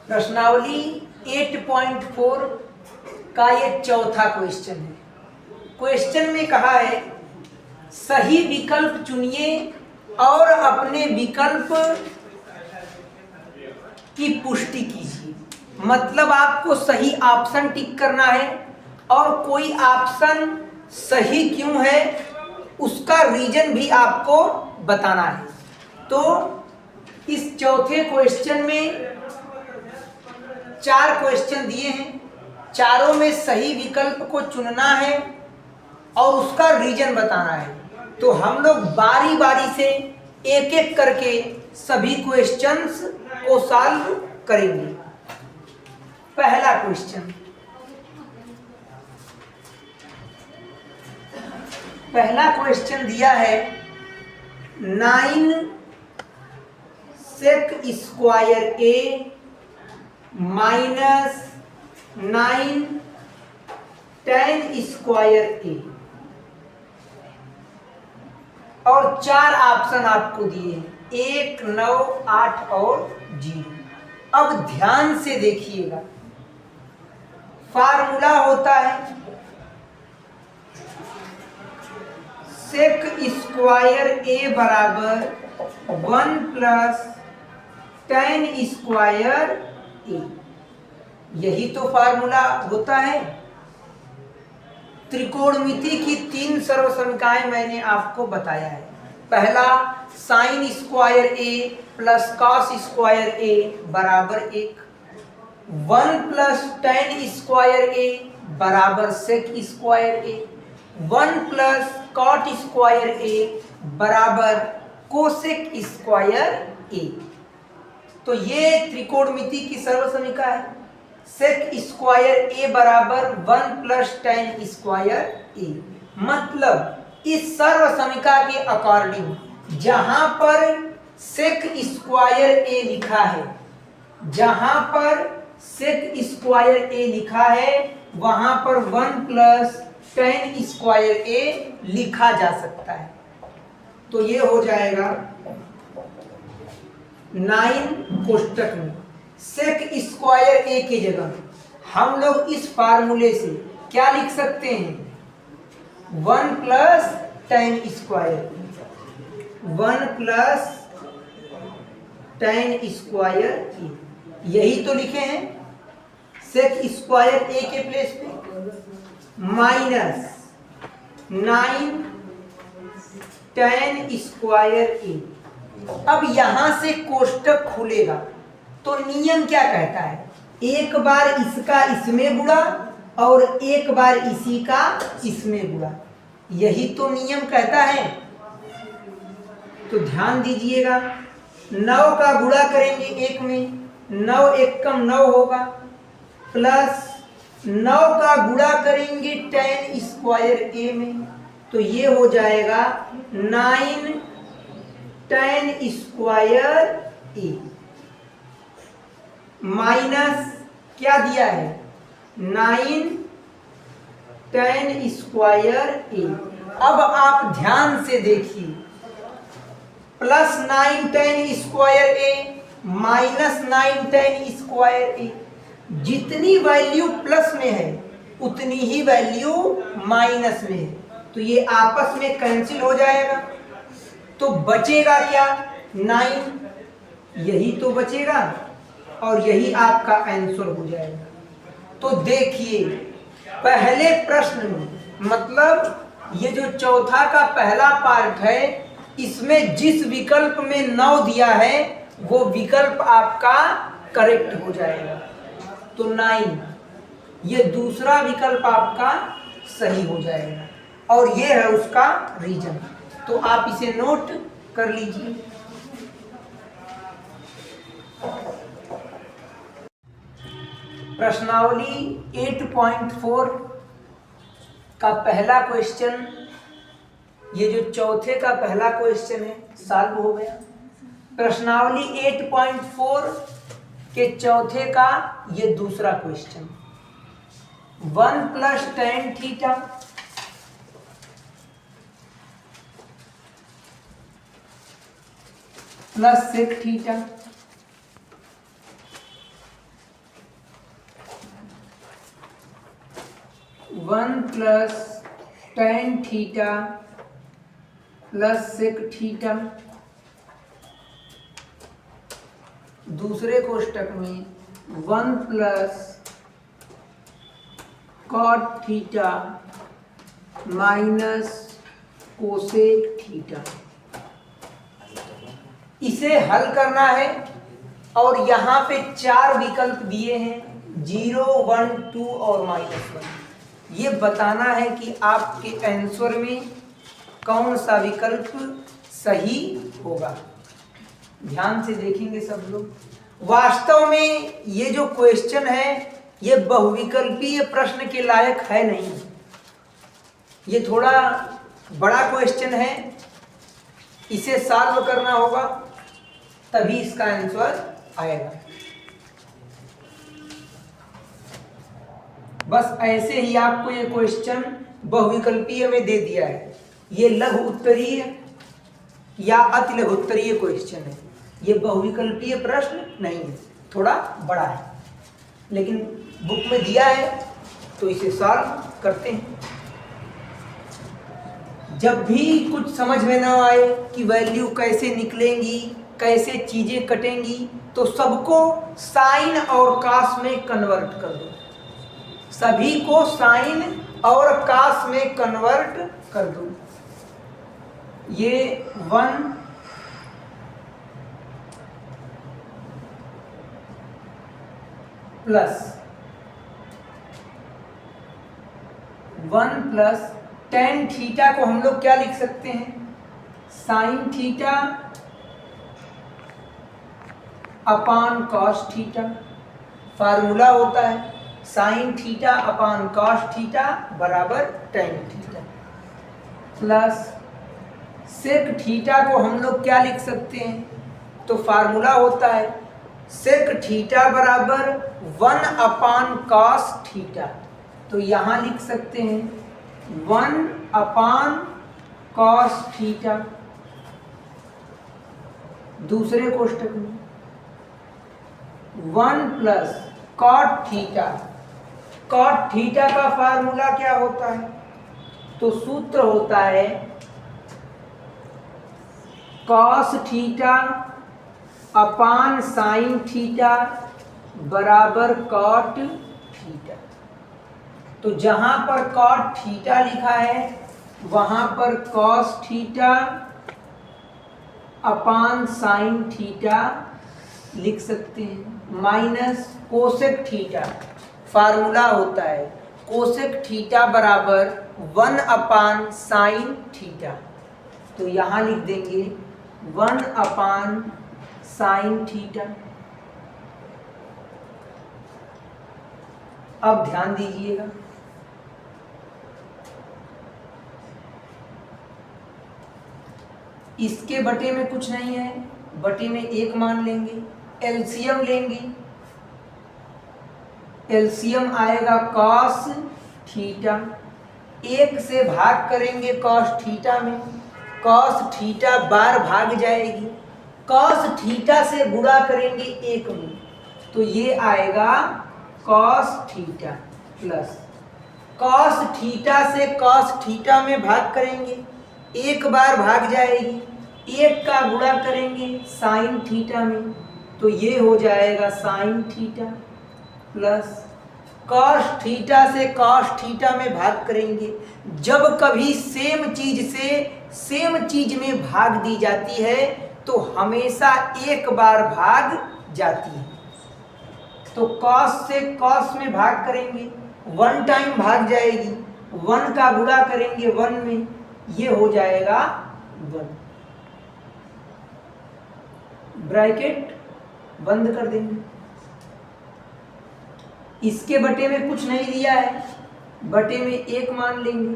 प्रश्नावली 8.4 का ये चौथा क्वेश्चन है। क्वेश्चन में कहा है सही विकल्प चुनिए और अपने विकल्प की पुष्टि कीजिए। मतलब आपको सही ऑप्शन टिक करना है और कोई ऑप्शन सही क्यों है उसका रीजन भी आपको बताना है। तो इस चौथे क्वेश्चन में 4 क्वेश्चन दिए हैं, चारों में सही विकल्प को चुनना है और उसका रीजन बताना है। तो हम लोग बारी बारी से एक एक करके सभी क्वेश्चंस को सॉल्व करेंगे। पहला क्वेश्चन, पहला क्वेश्चन दिया है 9 सेक स्क्वायर ए माइनस 9 tan स्क्वायर ए, और 4 ऑप्शन आपको दिए हैं 1, 9, 8 और 0। अब ध्यान से देखिएगा, फार्मूला होता है सेक स्क्वायर ए बराबर 1 प्लस tan स्क्वायर ए, यही तो फार्मूला होता है। त्रिकोणमिति की 3 सर्वसमीकाएं मैंने आपको बताया है। पहला साइन स्क्वायर ए प्लस कॉस स्क्वायर ए बराबर 1, 1 प्लस tan स्क्वायर ए बराबर सेक स्क्वायर ए, 1 प्लस कॉट स्क्वायर ए बराबर कोसेक स्क्वायर ए। तो ये त्रिकोणमिति की सर्वसमीका है। सेक स्क्वायर ए बराबर 1 प्लस tan स्क्वायर ए। मतलब इस सर्वसमीका के अकॉर्डिंग जहां पर सेक स्क्वायर ए लिखा है, जहां पर सेक स्क्वायर ए लिखा है वहां पर 1 प्लस tan स्क्वायर ए लिखा जा सकता है। तो ये हो जाएगा 9 कोष्टक में सेक स्क्वायर ए की जगह हम लोग इस फार्मूले से क्या लिख सकते हैं, 1 plus tan square, 1 plus tan square A, यही तो लिखे हैं। सेक स्क्वायर ए के प्लेस पे माइनस 9 tan स्क्वायर ए। अब यहां से कोष्टक खुलेगा तो नियम क्या कहता है, एक बार इसका इसमें गुणा और एक बार इसी का इसमें गुणा, यही तो नियम कहता है। तो ध्यान दीजिएगा, 9 का गुणा करेंगे एक में, 9 एकम 9 होगा, प्लस 9 का गुणा करेंगे tan स्क्वायर ए में, तो ये हो जाएगा 9 tan स्क्वायर ए माइनस क्या दिया है, 9 tan स्क्वायर ए। अब आप ध्यान से देखिए, प्लस 9 tan स्क्वायर ए माइनस 9 tan स्क्वायर ए, जितनी वैल्यू प्लस में है उतनी ही वैल्यू माइनस में है, तो ये आपस में कैंसिल हो जाएगा। तो बचेगा क्या, 9, यही तो बचेगा और यही आपका आंसर हो जाएगा। तो देखिए पहले प्रश्न में, मतलब ये जो चौथा का पहला पार्ट है, इसमें जिस विकल्प में 9 दिया है वो विकल्प आपका करेक्ट हो जाएगा, तो 9, ये दूसरा विकल्प आपका सही हो जाएगा और ये है उसका रीजन। तो आप इसे नोट कर लीजिए। प्रश्नावली 8.4 का पहला क्वेश्चन, ये जो चौथे का पहला क्वेश्चन है, सॉल्व हो गया। प्रश्नावली 8.4 के चौथे का ये दूसरा question, 1 plus tan theta plus sec theta, one plus tan theta plus sec theta, दूसरे कोष्टक में 1 plus cot theta minus cosec theta. इसे हल करना है और यहाँ पे 4 विकल्प दिए हैं, 0, 1, 2 और -1। ये बताना है कि आपके आंसर में कौन सा विकल्प सही होगा। ध्यान से देखेंगे सब लोग। वास्तव में ये जो क्वेश्चन है ये बहुविकल्पीय प्रश्न के लायक है नहीं, ये थोड़ा बड़ा क्वेश्चन है, इसे सॉल्व करना होगा तभी इसका आंसर आएगा। बस ऐसे ही आपको ये क्वेश्चन बहुविकल्पीय में दे दिया है। ये लघु उत्तरीय या अति लघु उत्तरीय क्वेश्चन है, ये बहुविकल्पीय प्रश्न नहीं है, थोड़ा बड़ा है, लेकिन बुक में दिया है तो इसे सॉल्व करते हैं। जब भी कुछ समझ में ना आए कि वैल्यू कैसे निकलेंगी, कैसे चीजें कटेंगी, तो सबको साइन और कास में कन्वर्ट कर दो, सभी को साइन और कास में कन्वर्ट कर दो। ये 1 प्लस tan थीटा को हम लोग क्या लिख सकते हैं, sine theta upon cos theta. Formula होता है sine theta upon cos theta बराबर tan theta, plus sec theta को हम लोग क्या लिख सकते हैं, तो फार्मूला होता है सेक थीटा बराबर 1 अपान कॉस थीटा। तो यहाँ लिख सकते हैं 1 अपान कॉस थीटा। दूसरे कोष्टक में 1 plus cot theta. Cot theta का फार्मूला क्या होता है? तो सूत्र होता है cos theta upon sine theta बराबर कॉट थीटा। तो जहां पर कॉट थीटा लिखा है वहां पर cos theta upon sine theta लिख सकते हैं, माइनस कोसेक थीटा। फार्मूला होता है कोसेक थीटा बराबर 1 अपान साइन थीटा। तो यहाँ लिख देंगे 1 अपान साइन थीटा। अब ध्यान दीजिएगा, इसके बटे में कुछ नहीं है, बटे में 1 मान लेंगे, एलसीएम लेंगे। एलसीएम आएगा कॉस थीटा, 1 से भाग करेंगे कॉस थीटा में, कॉस थीटा बार भाग जाएगी, कॉस थीटा से गुणा करेंगे 1 में, तो ये आएगा cos theta plus cos theta से कॉस थीटा में भाग करेंगे, 1 बार भाग जाएगी, 1 का गुणा करेंगे साइन थीटा में, तो ये हो जाएगा sine theta plus cos theta से कॉस थीटा में भाग करेंगे। जब कभी सेम चीज से सेम चीज में भाग दी जाती है तो हमेशा 1 बार भाग जाती है। तो कॉस से कॉस में भाग करेंगे, 1 टाइम भाग जाएगी, 1 का गुणा करेंगे 1 में, ये हो जाएगा 1। ब्रैकेट बंद कर देंगे। इसके बटे में कुछ नहीं दिया है, बटे में 1 मान लेंगे।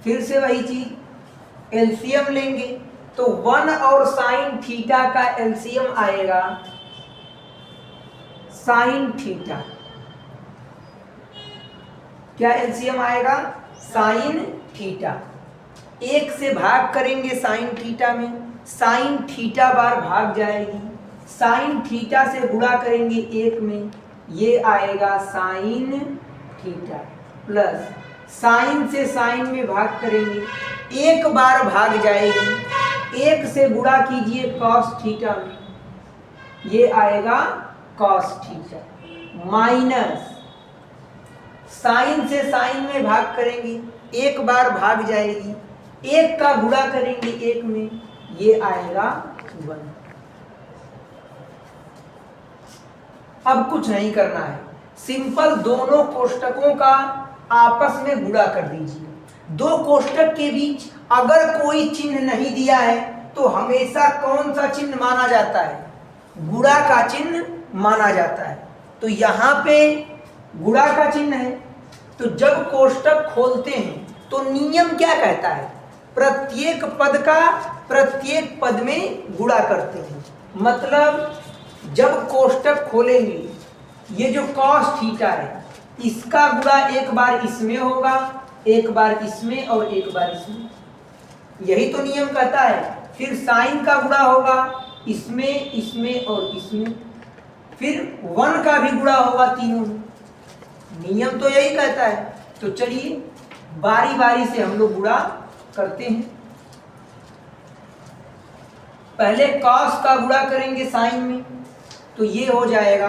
फिर से वही चीज एलसीएम लेंगे, तो 1 और साइन थीटा का एलसीएम आएगा साइन थीटा। क्या एलसीएम आएगा? Sine theta. 1 से भाग करेंगे साइन थीटा में, साइन थीटा बार भाग जाएगी, साइन थीटा से गुणा करेंगे 1 में, ये आएगा साइन थीटा प्लस साइन से साइन में भाग करेंगे, 1 बार भाग जाएगी, 1 से गुणा कीजिए कॉस थीटा में, ये आएगा कॉस थीटा माइनस साइन से साइन में भाग करेंगे, 1 बार भाग जाएगी, 1 का गुणा करेंगे 1 में, ये आएगा 1। अब कुछ नहीं करना है, सिंपल दोनों कोष्टकों का आपस में गुणा कर दीजिए। 2 कोष्टक के बीच अगर कोई चिन्ह नहीं दिया है तो हमेशा कौन सा चिन्ह माना जाता है? गुणा का चिन्ह माना जाता है। तो यहाँ पे गुणा का चिन्ह है, तो जब कोष्टक खोलते हैं तो नियम क्या कहता है? प्रत्येक पद का प्रत्येक पद में गुणा करते हैं। मतलब जब कोष्टक खोलेंगे, ये जो कॉस थीटा है इसका गुणा 1 बार इसमें होगा, 1 बार इसमें और 1 बार इसमें, यही तो नियम कहता है। फिर साइन का गुणा होगा इसमें, इसमें और इसमें, फिर 1 का भी गुणा होगा तीनों में, नियम तो यही कहता है। तो चलिए बारी बारी से हम लोग गुणा करते हैं। पहले कॉस का गुणा करेंगे साइन में, तो ये हो जाएगा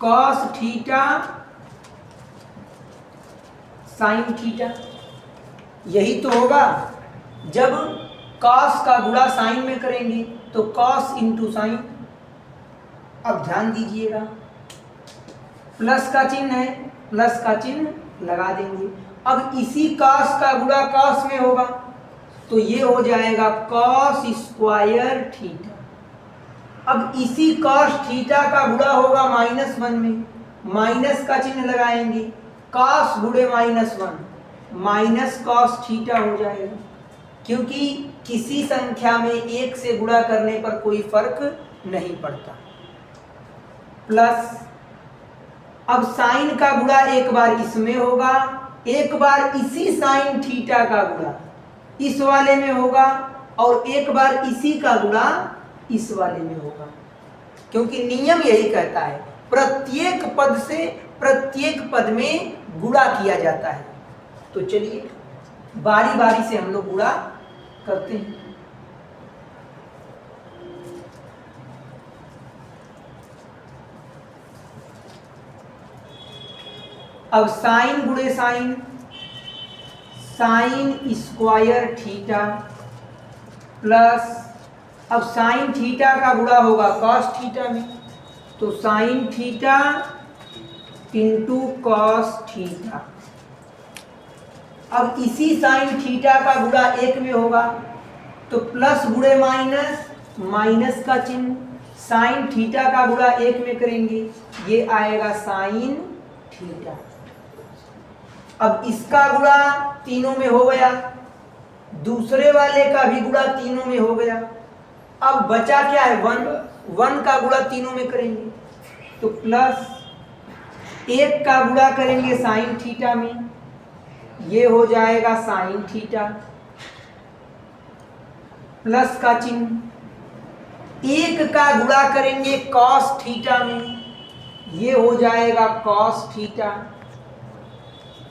कॉस थीटा साइन थीटा, यही तो होगा। जब कॉस का गुणा साइन में करेंगे तो कॉस इंटू साइन। अब ध्यान दीजिएगा, प्लस का चिन्ह है, प्लस का चिन्ह लगा देंगे। अब इसी कॉस का गुणा कॉस में होगा, तो ये हो जाएगा कॉस स्क्वायर थीटा। अब इसी कॉस थीटा का गुणा होगा -1 में, माइनस का चिन्ह लगाएंगे, कॉस गुणे -1 माइनस कॉस थीटा हो जाएगा, क्योंकि किसी संख्या में 1 से गुणा करने पर कोई फर्क नहीं पड़ता। प्लस अब साइन का गुणा 1 बार इसमें होगा, 1 बार इसी साइन थीटा का गुणा इस वाले में होगा, और एक बार इसी का गुणा इस वाले में होगा, क्योंकि नियम यही कहता है प्रत्येक पद से प्रत्येक पद में गुणा किया जाता है। तो चलिए बारी बारी से हम लोग गुणा करते हैं। अब साइन गुणे sine, sine square theta plus, अब साइन थीटा का गुणा होगा कॉस थीटा में, तो sine theta into cos theta. अब इसी साइन थीटा का गुणा एक में होगा, तो प्लस गुणे माइनस, माइनस का चिन्ह, साइन थीटा का गुणा एक में करेंगे, ये आएगा साइन थीटा। अब इसका गुणा तीनों में हो गया, दूसरे वाले का भी गुणा तीनों में हो गया। अब बचा क्या है, वन, वन का गुणा तीनों में करेंगे, तो प्लस एक का गुणा करेंगे साइन थीटा में, ये हो जाएगा साइन थीटा, प्लस का चिन्ह, एक का गुणा करेंगे कॉस थीटा में, ये हो जाएगा कॉस थीटा,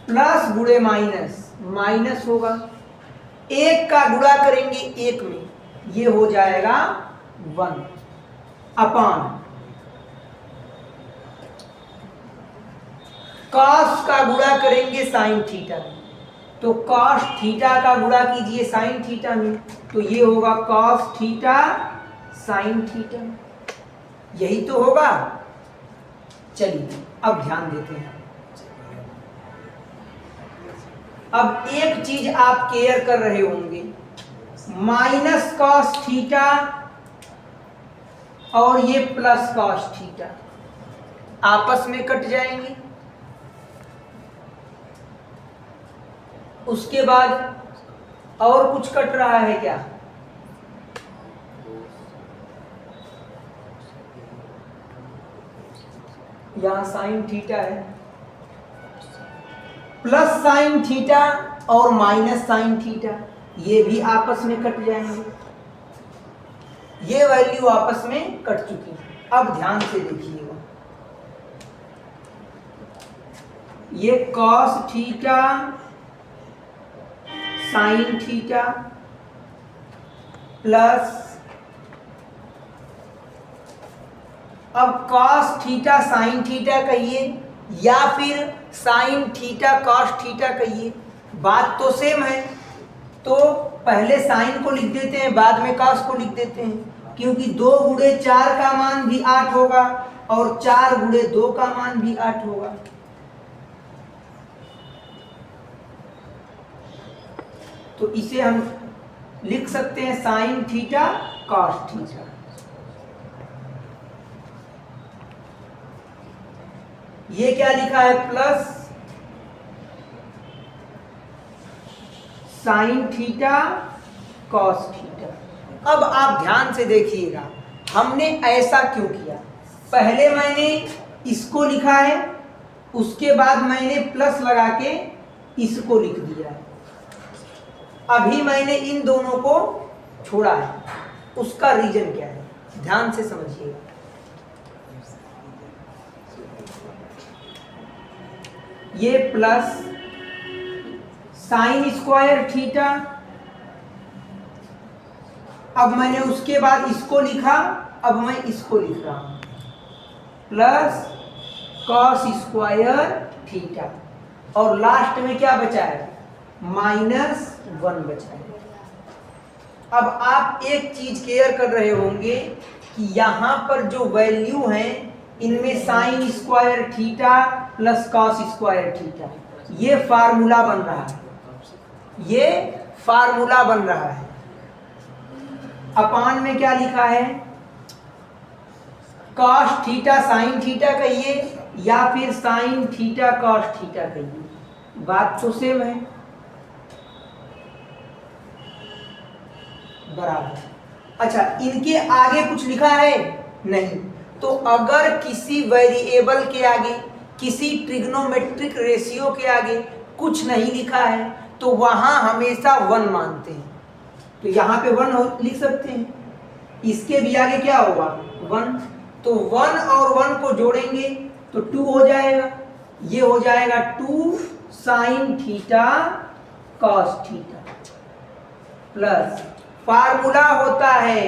प्लस गुणे माइनस, माइनस होगा, एक का गुणा करेंगे एक में, ये हो जाएगा 1 अपान कॉस का गुणा करेंगे साइन थीटा में, तो कॉस थीटा का गुणा कीजिए साइन थीटा में, तो ये होगा कॉस थीटा साइन थीटा, यही तो होगा। चलिए अब ध्यान देते हैं। अब एक चीज आप केयर कर रहे होंगे, माइनस कॉस थीटा और ये प्लस कॉस थीटा आपस में कट जाएंगे, उसके बाद और कुछ कट रहा है क्या, यहां साइन थीटा है, प्लस साइन थीटा और माइनस साइन थीटा ये भी आपस में कट जाएंगे, ये वैल्यू आपस में कट चुकी है। अब ध्यान से देखिएगा, ये cos theta sine theta plus, अब कॉस थीटा साइन थीटा कहिए या फिर साइन थीटा कॉस थीटा कहिए, बात तो सेम है। तो पहले साइन को लिख देते हैं, बाद में कॉस को लिख देते हैं, क्योंकि 2 गुणे 4 का मान भी 8 होगा और 4 गुणे 2 का मान भी 8 होगा। तो इसे हम लिख सकते हैं साइन थीटा कॉस थीटा। ये क्या लिखा है, plus sine theta cos theta. अब आप ध्यान से देखिएगा, हमने ऐसा क्यों किया, पहले मैंने इसको लिखा है, उसके बाद मैंने प्लस लगा के इसको लिख दिया है, अभी मैंने इन दोनों को छोड़ा है, उसका रीजन क्या है, ध्यान से समझिएगा। ये प्लस साइन स्क्वायर थीटा, अब मैंने उसके बाद इसको लिखा, अब मैं इसको लिख रहा हूं, प्लस कॉस स्क्वायर थीटा, और लास्ट में क्या बचा है, -1 बचा है। अब आप एक चीज केयर कर रहे होंगे कि यहां पर जो वैल्यू है इनमें sign square theta plus cos square theta, ये फार्मूला बन रहा है, ये फार्मूला बन रहा है। अपान में क्या लिखा है, कॉस थीटा साइन थीटा कहिए या फिर साइन थीटा कॉस थीटा कहिए, बात तो सेम है, बराबर। अच्छा, इनके आगे कुछ लिखा है नहीं, तो अगर किसी वेरिएबल के आगे, किसी ट्रिग्नोमेट्रिक रेशियो के आगे कुछ नहीं लिखा है तो वहां हमेशा 1 मानते हैं, तो यहाँ पे 1 लिख सकते हैं, इसके भी आगे क्या होगा 1, तो 1 और 1 को जोड़ेंगे तो 2 हो जाएगा, ये हो जाएगा 2 sine theta cos theta plus formula होता है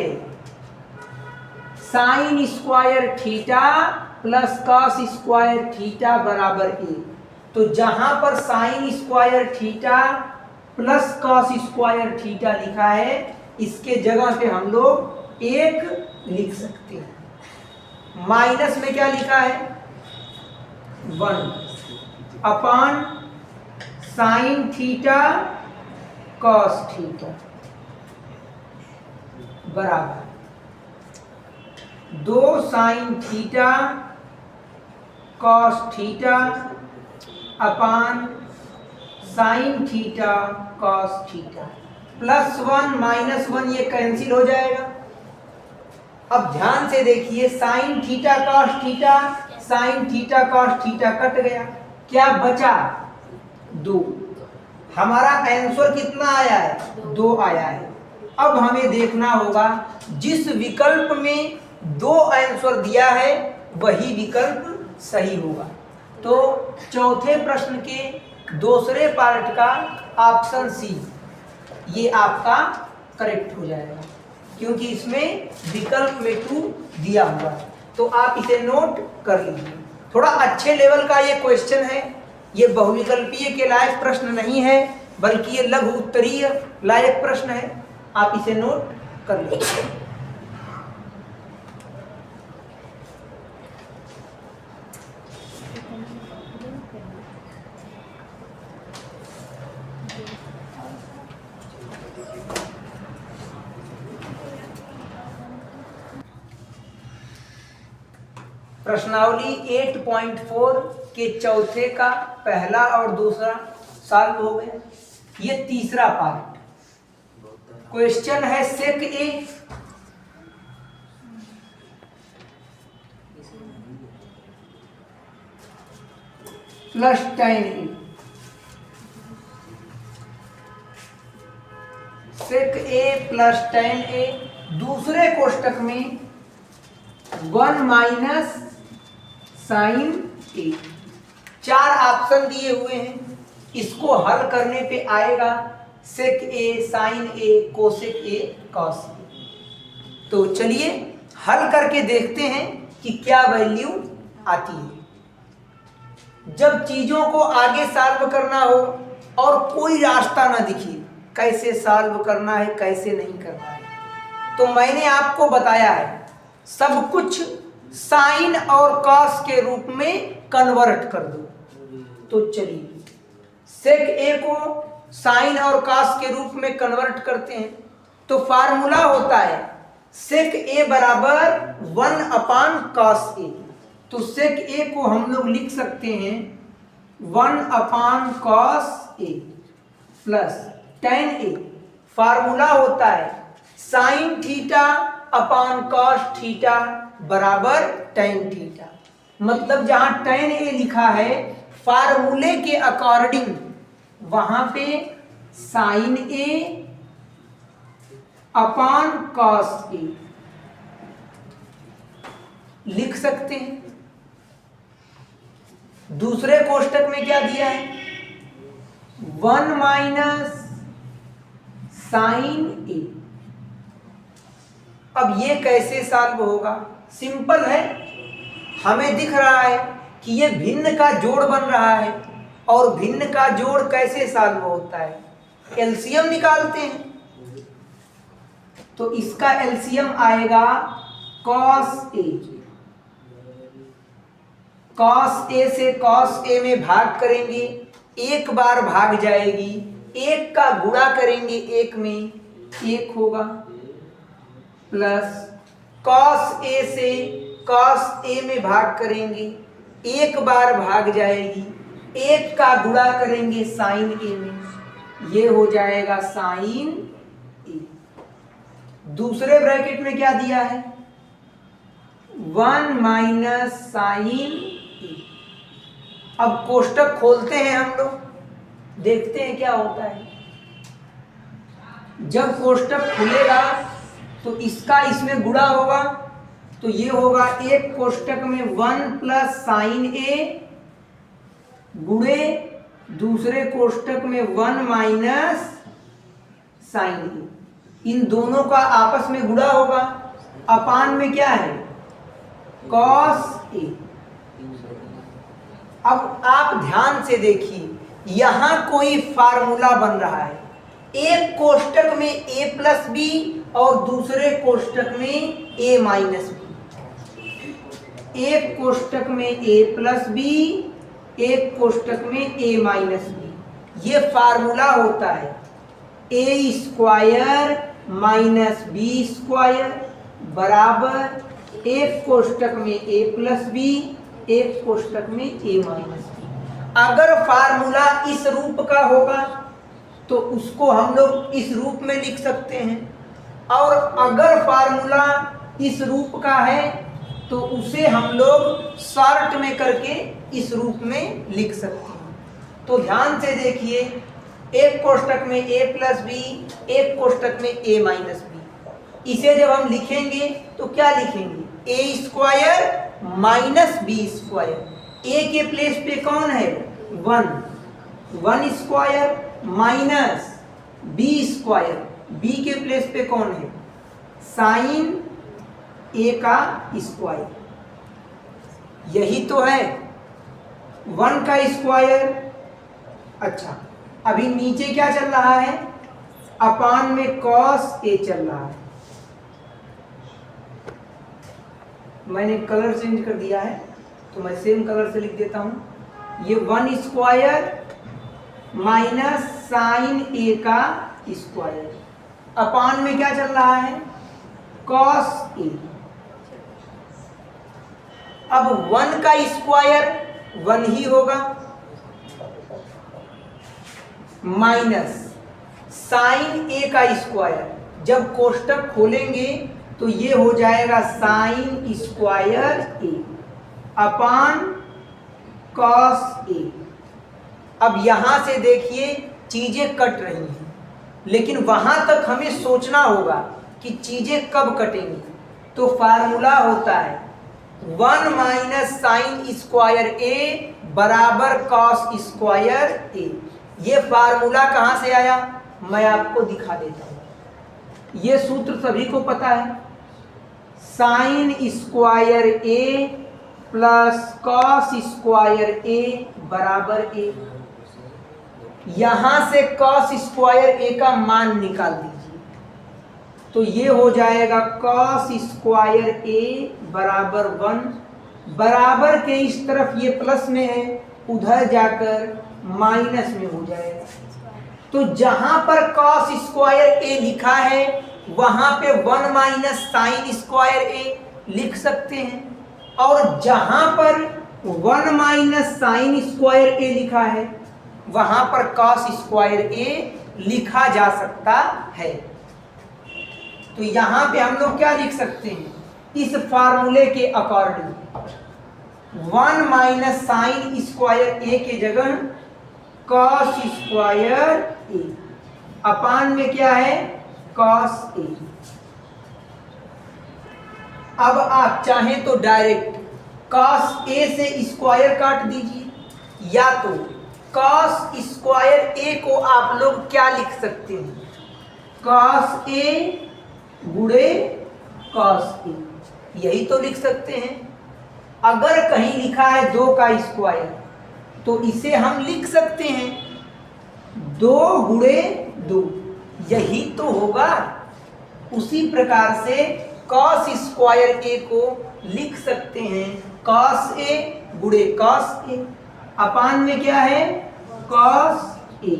sign square theta plus cos square theta बराबर 1। तो जहां पर sign square theta plus cos square theta लिखा है, इसके जगह पे हम लोग 1 लिख सकते हैं। माइनस में क्या लिखा है 1 अपान साइन थीटा कॉस थीटा बराबर 2 sine theta cos theta upon sine theta cos theta plus 1 minus 1 ये कैंसिल हो जाएगा। अब ध्यान से देखिए, sine theta cos theta, sine theta cos theta cut गया, क्या बचा 2। हमारा आंसर कितना आया है 2 आया है। अब हमें देखना होगा जिस विकल्प में 2 आंसर दिया है वही विकल्प सही होगा। तो चौथे प्रश्न के दूसरे पार्ट का ऑप्शन सी ये आपका करेक्ट हो जाएगा, क्योंकि इसमें विकल्प में 2 दिया हुआ है। तो आप इसे नोट कर लीजिए। थोड़ा अच्छे लेवल का ये क्वेश्चन है, ये बहुविकल्पीय के लायक प्रश्न नहीं है, बल्कि ये लघु उत्तरीय लायक प्रश्न है। आप इसे नोट कर लीजिए। प्रश्नावली 8.4 के चौथे का पहला और दूसरा सॉल्व हो गया। ये तीसरा पार्ट क्वेश्चन है सेक ए प्लस tan ए। सेक ए प्लस tan ए दूसरे कोष्टक में 1 माइनस साइन ए। 4 ऑप्शन दिए हुए हैं, इसको हल करने पे आएगा sec A sine A cosec A cos A. तो चलिए हल करके देखते हैं कि क्या वैल्यू आती है। जब चीजों को आगे सॉल्व करना हो और कोई रास्ता ना दिखे कैसे सॉल्व करना है कैसे नहीं करना है, तो मैंने आपको बताया है सब कुछ साइन और कॉस के रूप में कन्वर्ट कर दो। तो चलिए सेक ए को साइन और कॉस के रूप में कन्वर्ट करते हैं। तो फार्मूला होता है सेक ए बराबर 1 अपान कॉस ए। तो सेक ए को हम लोग लिख सकते हैं 1 अपान cos A plus tan A. Formula होता है sine theta upon cos theta बराबर tan थीटा। मतलब जहां tan ए लिखा है फार्मूले के अकॉर्डिंग वहां पे sign A upon cos A लिख सकते हैं। दूसरे कोष्टक में क्या दिया है 1 माइनस साइन ए। अब ये कैसे सॉल्व होगा, सिंपल है। हमें दिख रहा है कि ये भिन्न का जोड़ बन रहा है, और भिन्न का जोड़ कैसे सॉल्व होता है एलसीएम निकालते हैं। तो इसका एलसीएम आएगा कॉस ए। कॉस ए से कॉस ए में भाग करेंगे, एक बार भाग जाएगी, एक का गुणा करेंगे एक में, एक होगा प्लस कॉस ए से कॉस ए में भाग करेंगे, एक बार भाग जाएगी, एक का गुणा करेंगे साइन ए में, ये हो जाएगा साइन ए। दूसरे ब्रैकेट में क्या दिया है 1 माइनस साइन ए। अब कोष्टक खोलते हैं हम लोग, देखते हैं क्या होता है। जब कोष्टक खुलेगा तो इसका इसमें गुणा होगा, तो ये होगा एक कोष्टक में 1 प्लस साइन ए गुणे दूसरे कोष्टक में 1 माइनस साइन ए। इन दोनों का आपस में गुणा होगा, अपान में क्या है कॉस ए। अब आप ध्यान से देखिए, यहां कोई फार्मूला बन रहा है, एक कोष्टक में a प्लस बी और दूसरे कोष्टक में a माइनस बी। एक कोष्टक में a प्लस बी, एक कोष्टक में a माइनस बी। ये फार्मूला होता है a square minus B square बराबर एक कोष्टक में a प्लस बी, एक कोष्टक में a माइनस बी। अगर फार्मूला इस रूप का होगा तो उसको हम लोग इस रूप में लिख सकते हैं, और अगर फार्मूला इस रूप का है तो उसे हम लोग शॉर्ट में करके इस रूप में लिख सकते हैं। तो ध्यान से देखिए, एक कोष्टक में a प्लस बी, एक कोष्टक में a माइनस बी। इसे जब हम लिखेंगे तो क्या लिखेंगे, a square minus B square. a के प्लेस पे कौन है 1 square minus B square, B के प्लेस पे कौन है साइन ए का स्क्वायर। यही तो है 1 का स्क्वायर। अच्छा, अभी नीचे क्या चल रहा है, अपान में कॉस ए चल रहा है। मैंने कलर चेंज कर दिया है तो मैं सेम कलर से लिख देता हूं। ये 1 स्क्वायर माइनस साइन ए का स्क्वायर, अपान में क्या चल रहा है कॉस ए। अब 1 का स्क्वायर 1 ही होगा, माइनस साइन ए का स्क्वायर। जब कोष्टक खोलेंगे तो ये हो जाएगा sine square A upon cos A. अब यहां से देखिए चीजें कट रही हैं, लेकिन वहां तक हमें सोचना होगा कि चीजें कब कटेंगी। तो फार्मूला होता है 1 माइनस साइन स्क्वायर ए बराबर कॉस स्क्वायर ए। ये फार्मूला कहां से आया, मैं आपको दिखा देता हूं। ये सूत्र सभी को पता है, साइन स्क्वायर ए प्लस कॉस स्क्वायर ए बराबर ए। यहां से कॉस स्क्वायर ए का मान निकाल दीजिए, तो ये हो जाएगा कॉस स्क्वायर ए बराबर 1। बराबर के इस तरफ ये प्लस में है, उधर जाकर माइनस में हो जाएगा। तो जहां पर कॉस स्क्वायर ए लिखा है वहां पे 1 माइनस साइन स्क्वायर ए लिख सकते हैं, और जहां पर 1 माइनस साइन स्क्वायर ए लिखा है वहां पर कॉस स्क्वायर ए लिखा जा सकता है। तो यहां पे हम लोग क्या लिख सकते हैं, इस फार्मूले के अकॉर्डिंग 1 माइनस साइन स्क्वायर ए के जगह कॉस स्क्वायर ए अपान में क्या है कॉस ए। अब आप चाहें तो डायरेक्ट कॉस ए से स्क्वायर काट दीजिए, या तो कॉस स्क्वायर ए को आप लोग क्या लिख सकते हैं, कॉस ए गुणे कॉस ए, यही तो लिख सकते हैं। अगर कहीं लिखा है 2 का स्क्वायर तो इसे हम लिख सकते हैं 2 गुणे 2, यही तो होगा। उसी प्रकार से कॉस स्क्वायर ए को लिख सकते हैं कॉस ए गुणे कॉस ए, अपान में क्या है कॉस ए।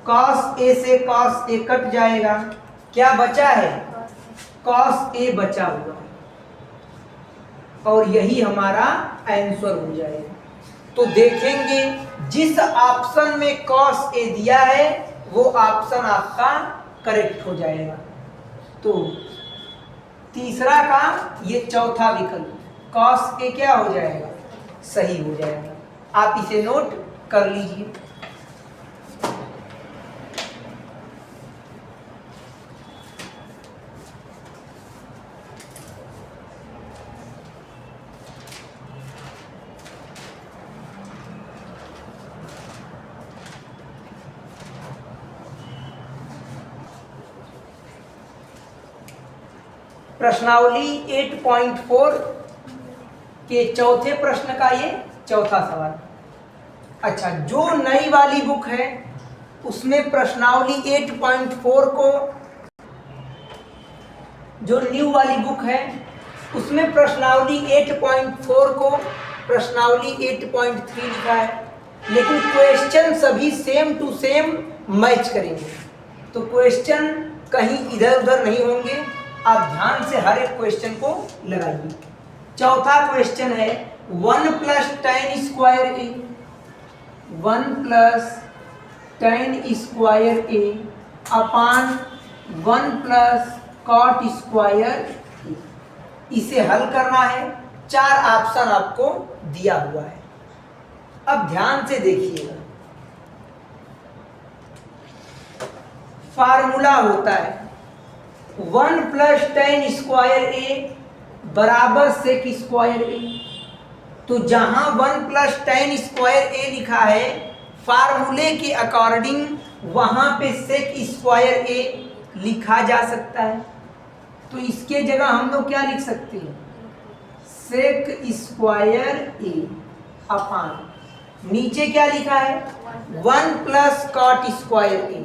कॉस ए से कॉस ए कट जाएगा, क्या बचा है कॉस ए बचा हुआ, और यही हमारा आंसर हो जाएगा। तो देखेंगे जिस ऑप्शन में कॉस ए दिया है वो ऑप्शन आपका करेक्ट हो जाएगा। तो तीसरा का ये चौथा विकल्प कॉस ए क्या हो जाएगा सही हो जाएगा। आप इसे नोट कर लीजिए। प्रश्नावली 8.4 के चौथे प्रश्न का ये चौथा सवाल। अच्छा, जो नई वाली बुक है उसमें प्रश्नावली 8.4 को, जो न्यू वाली बुक है उसमें प्रश्नावली 8.4 को प्रश्नावली 8.3 लिखा है, लेकिन क्वेश्चन सभी सेम टू सेम मैच करेंगे। तो क्वेश्चन कहीं इधर उधर नहीं होंगे, आप ध्यान से हर एक क्वेश्चन को लगाइए। चौथा क्वेश्चन है 1 + tan स्क्वायर ए, 1 + tan स्क्वायर ए अपान 1 + cot स्क्वायर ए। इसे हल करना है, 4 ऑप्शन आपको दिया हुआ है। अब ध्यान से देखिएगा, फार्मूला होता है 1 + tan स्क्वायर ए बराबर सेक स्क्वायर ए। तो जहां 1 + tan स्क्वायर ए लिखा है, फार्मूले के अकॉर्डिंग वहां पे सेक स्क्वायर ए लिखा जा सकता है। तो इसके जगह हम लोग क्या लिख सकते हैं, सेक स्क्वायर ए अपान नीचे क्या लिखा है 1 + cot स्क्वायर ए।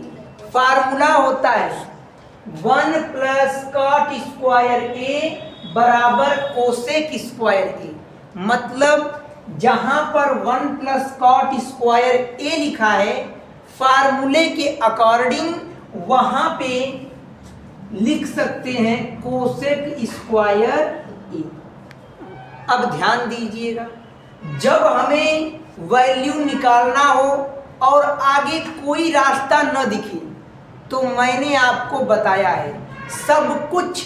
फार्मूला होता है 1 + cot स्क्वायर ए बराबर कोसेक स्क्वायर ए। मतलब जहां पर 1 + cot स्क्वायर ए लिखा है, फार्मूले के अकॉर्डिंग वहां पे लिख सकते हैं कोसेक स्क्वायर ए। अब ध्यान दीजिएगा, जब हमें वैल्यू निकालना हो और आगे कोई रास्ता न दिखे, तो मैंने आपको बताया है सब कुछ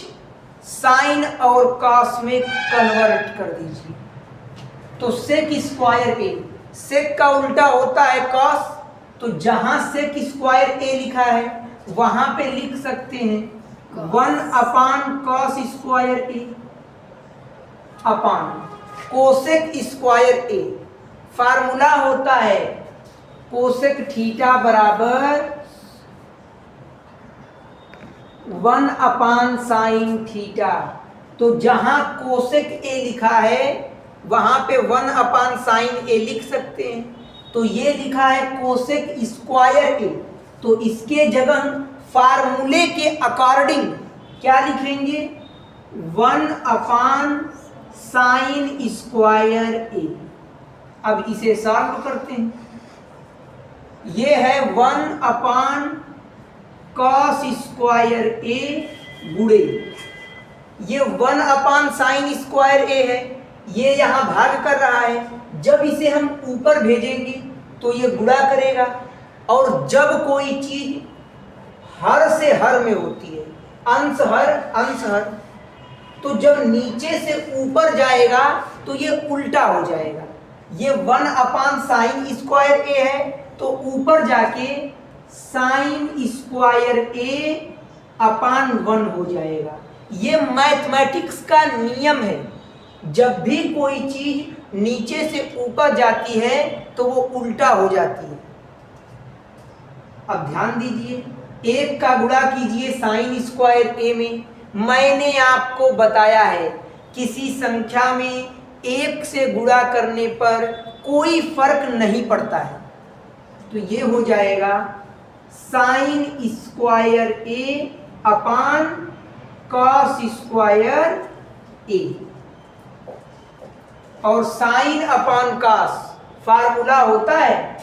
साइन और कॉस में कन्वर्ट कर दीजिए। तो सेक स्क्वायर ए, सेक का उल्टा होता है कॉस, तो जहां सेक स्क्वायर ए लिखा है वहां पे लिख सकते हैं 1 / cos स्क्वायर ए अपान कोसेक स्क्वायर ए। फार्मूला होता है कोसेक थीटा बराबर 1 / sin थीटा। तो जहां कोसेक ए लिखा है वहां पे 1 / sin ए लिख सकते हैं। तो ये लिखा है कोसेक स्क्वायर ए, तो इसके जगह फार्मूले के अकॉर्डिंग क्या लिखेंगे 1 / sin स्क्वायर ए। अब इसे सॉल्व करते हैं, ये है 1 / cos स्क्वायर ए गुणे ये 1 / sin स्क्वायर ए है, ये यहाँ भाग कर रहा है। जब इसे हम ऊपर भेजेंगे तो ये गुणा करेगा, और जब कोई चीज हर से हर में होती है, अंश हर, तो जब नीचे से ऊपर जाएगा तो ये उल्टा हो जाएगा। ये 1 / sin स्क्वायर ए है, तो ऊपर जाके sin स्क्वायर ए अपान 1 हो जाएगा। ये मैथमेटिक्स का नियम है, जब भी कोई चीज नीचे से ऊपर जाती है तो वो उल्टा हो जाती है। अब ध्यान दीजिए, 1 का गुणा कीजिए sin स्क्वायर ए में। मैंने आपको बताया है किसी संख्या में 1 से गुणा करने पर कोई फर्क नहीं पड़ता है। तो ये हो जाएगा sin स्क्वायर ए अपान cos स्क्वायर ए, और sin अपान cos फार्मूला होता है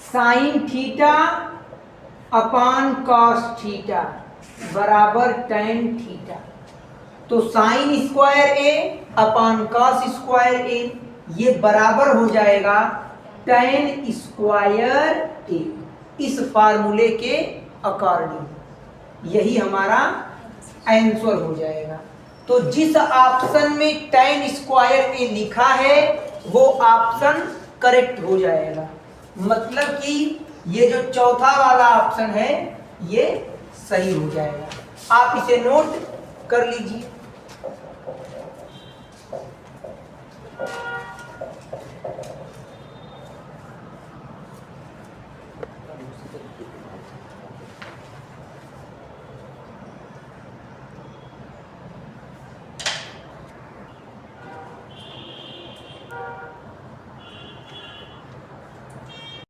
sin theta upon cos theta बराबर tan थीटा। तो sin स्क्वायर ए अपान cos स्क्वायर ए ये बराबर हो जाएगा tan स्क्वायर ए, इस फार्मूले के अकॉर्डिंग। यही हमारा आंसर हो जाएगा। तो जिस ऑप्शन में tan स्क्वायर ए लिखा है वो ऑप्शन करेक्ट हो जाएगा। मतलब कि ये जो चौथा वाला ऑप्शन है ये सही हो जाएगा। आप इसे नोट कर लीजिए।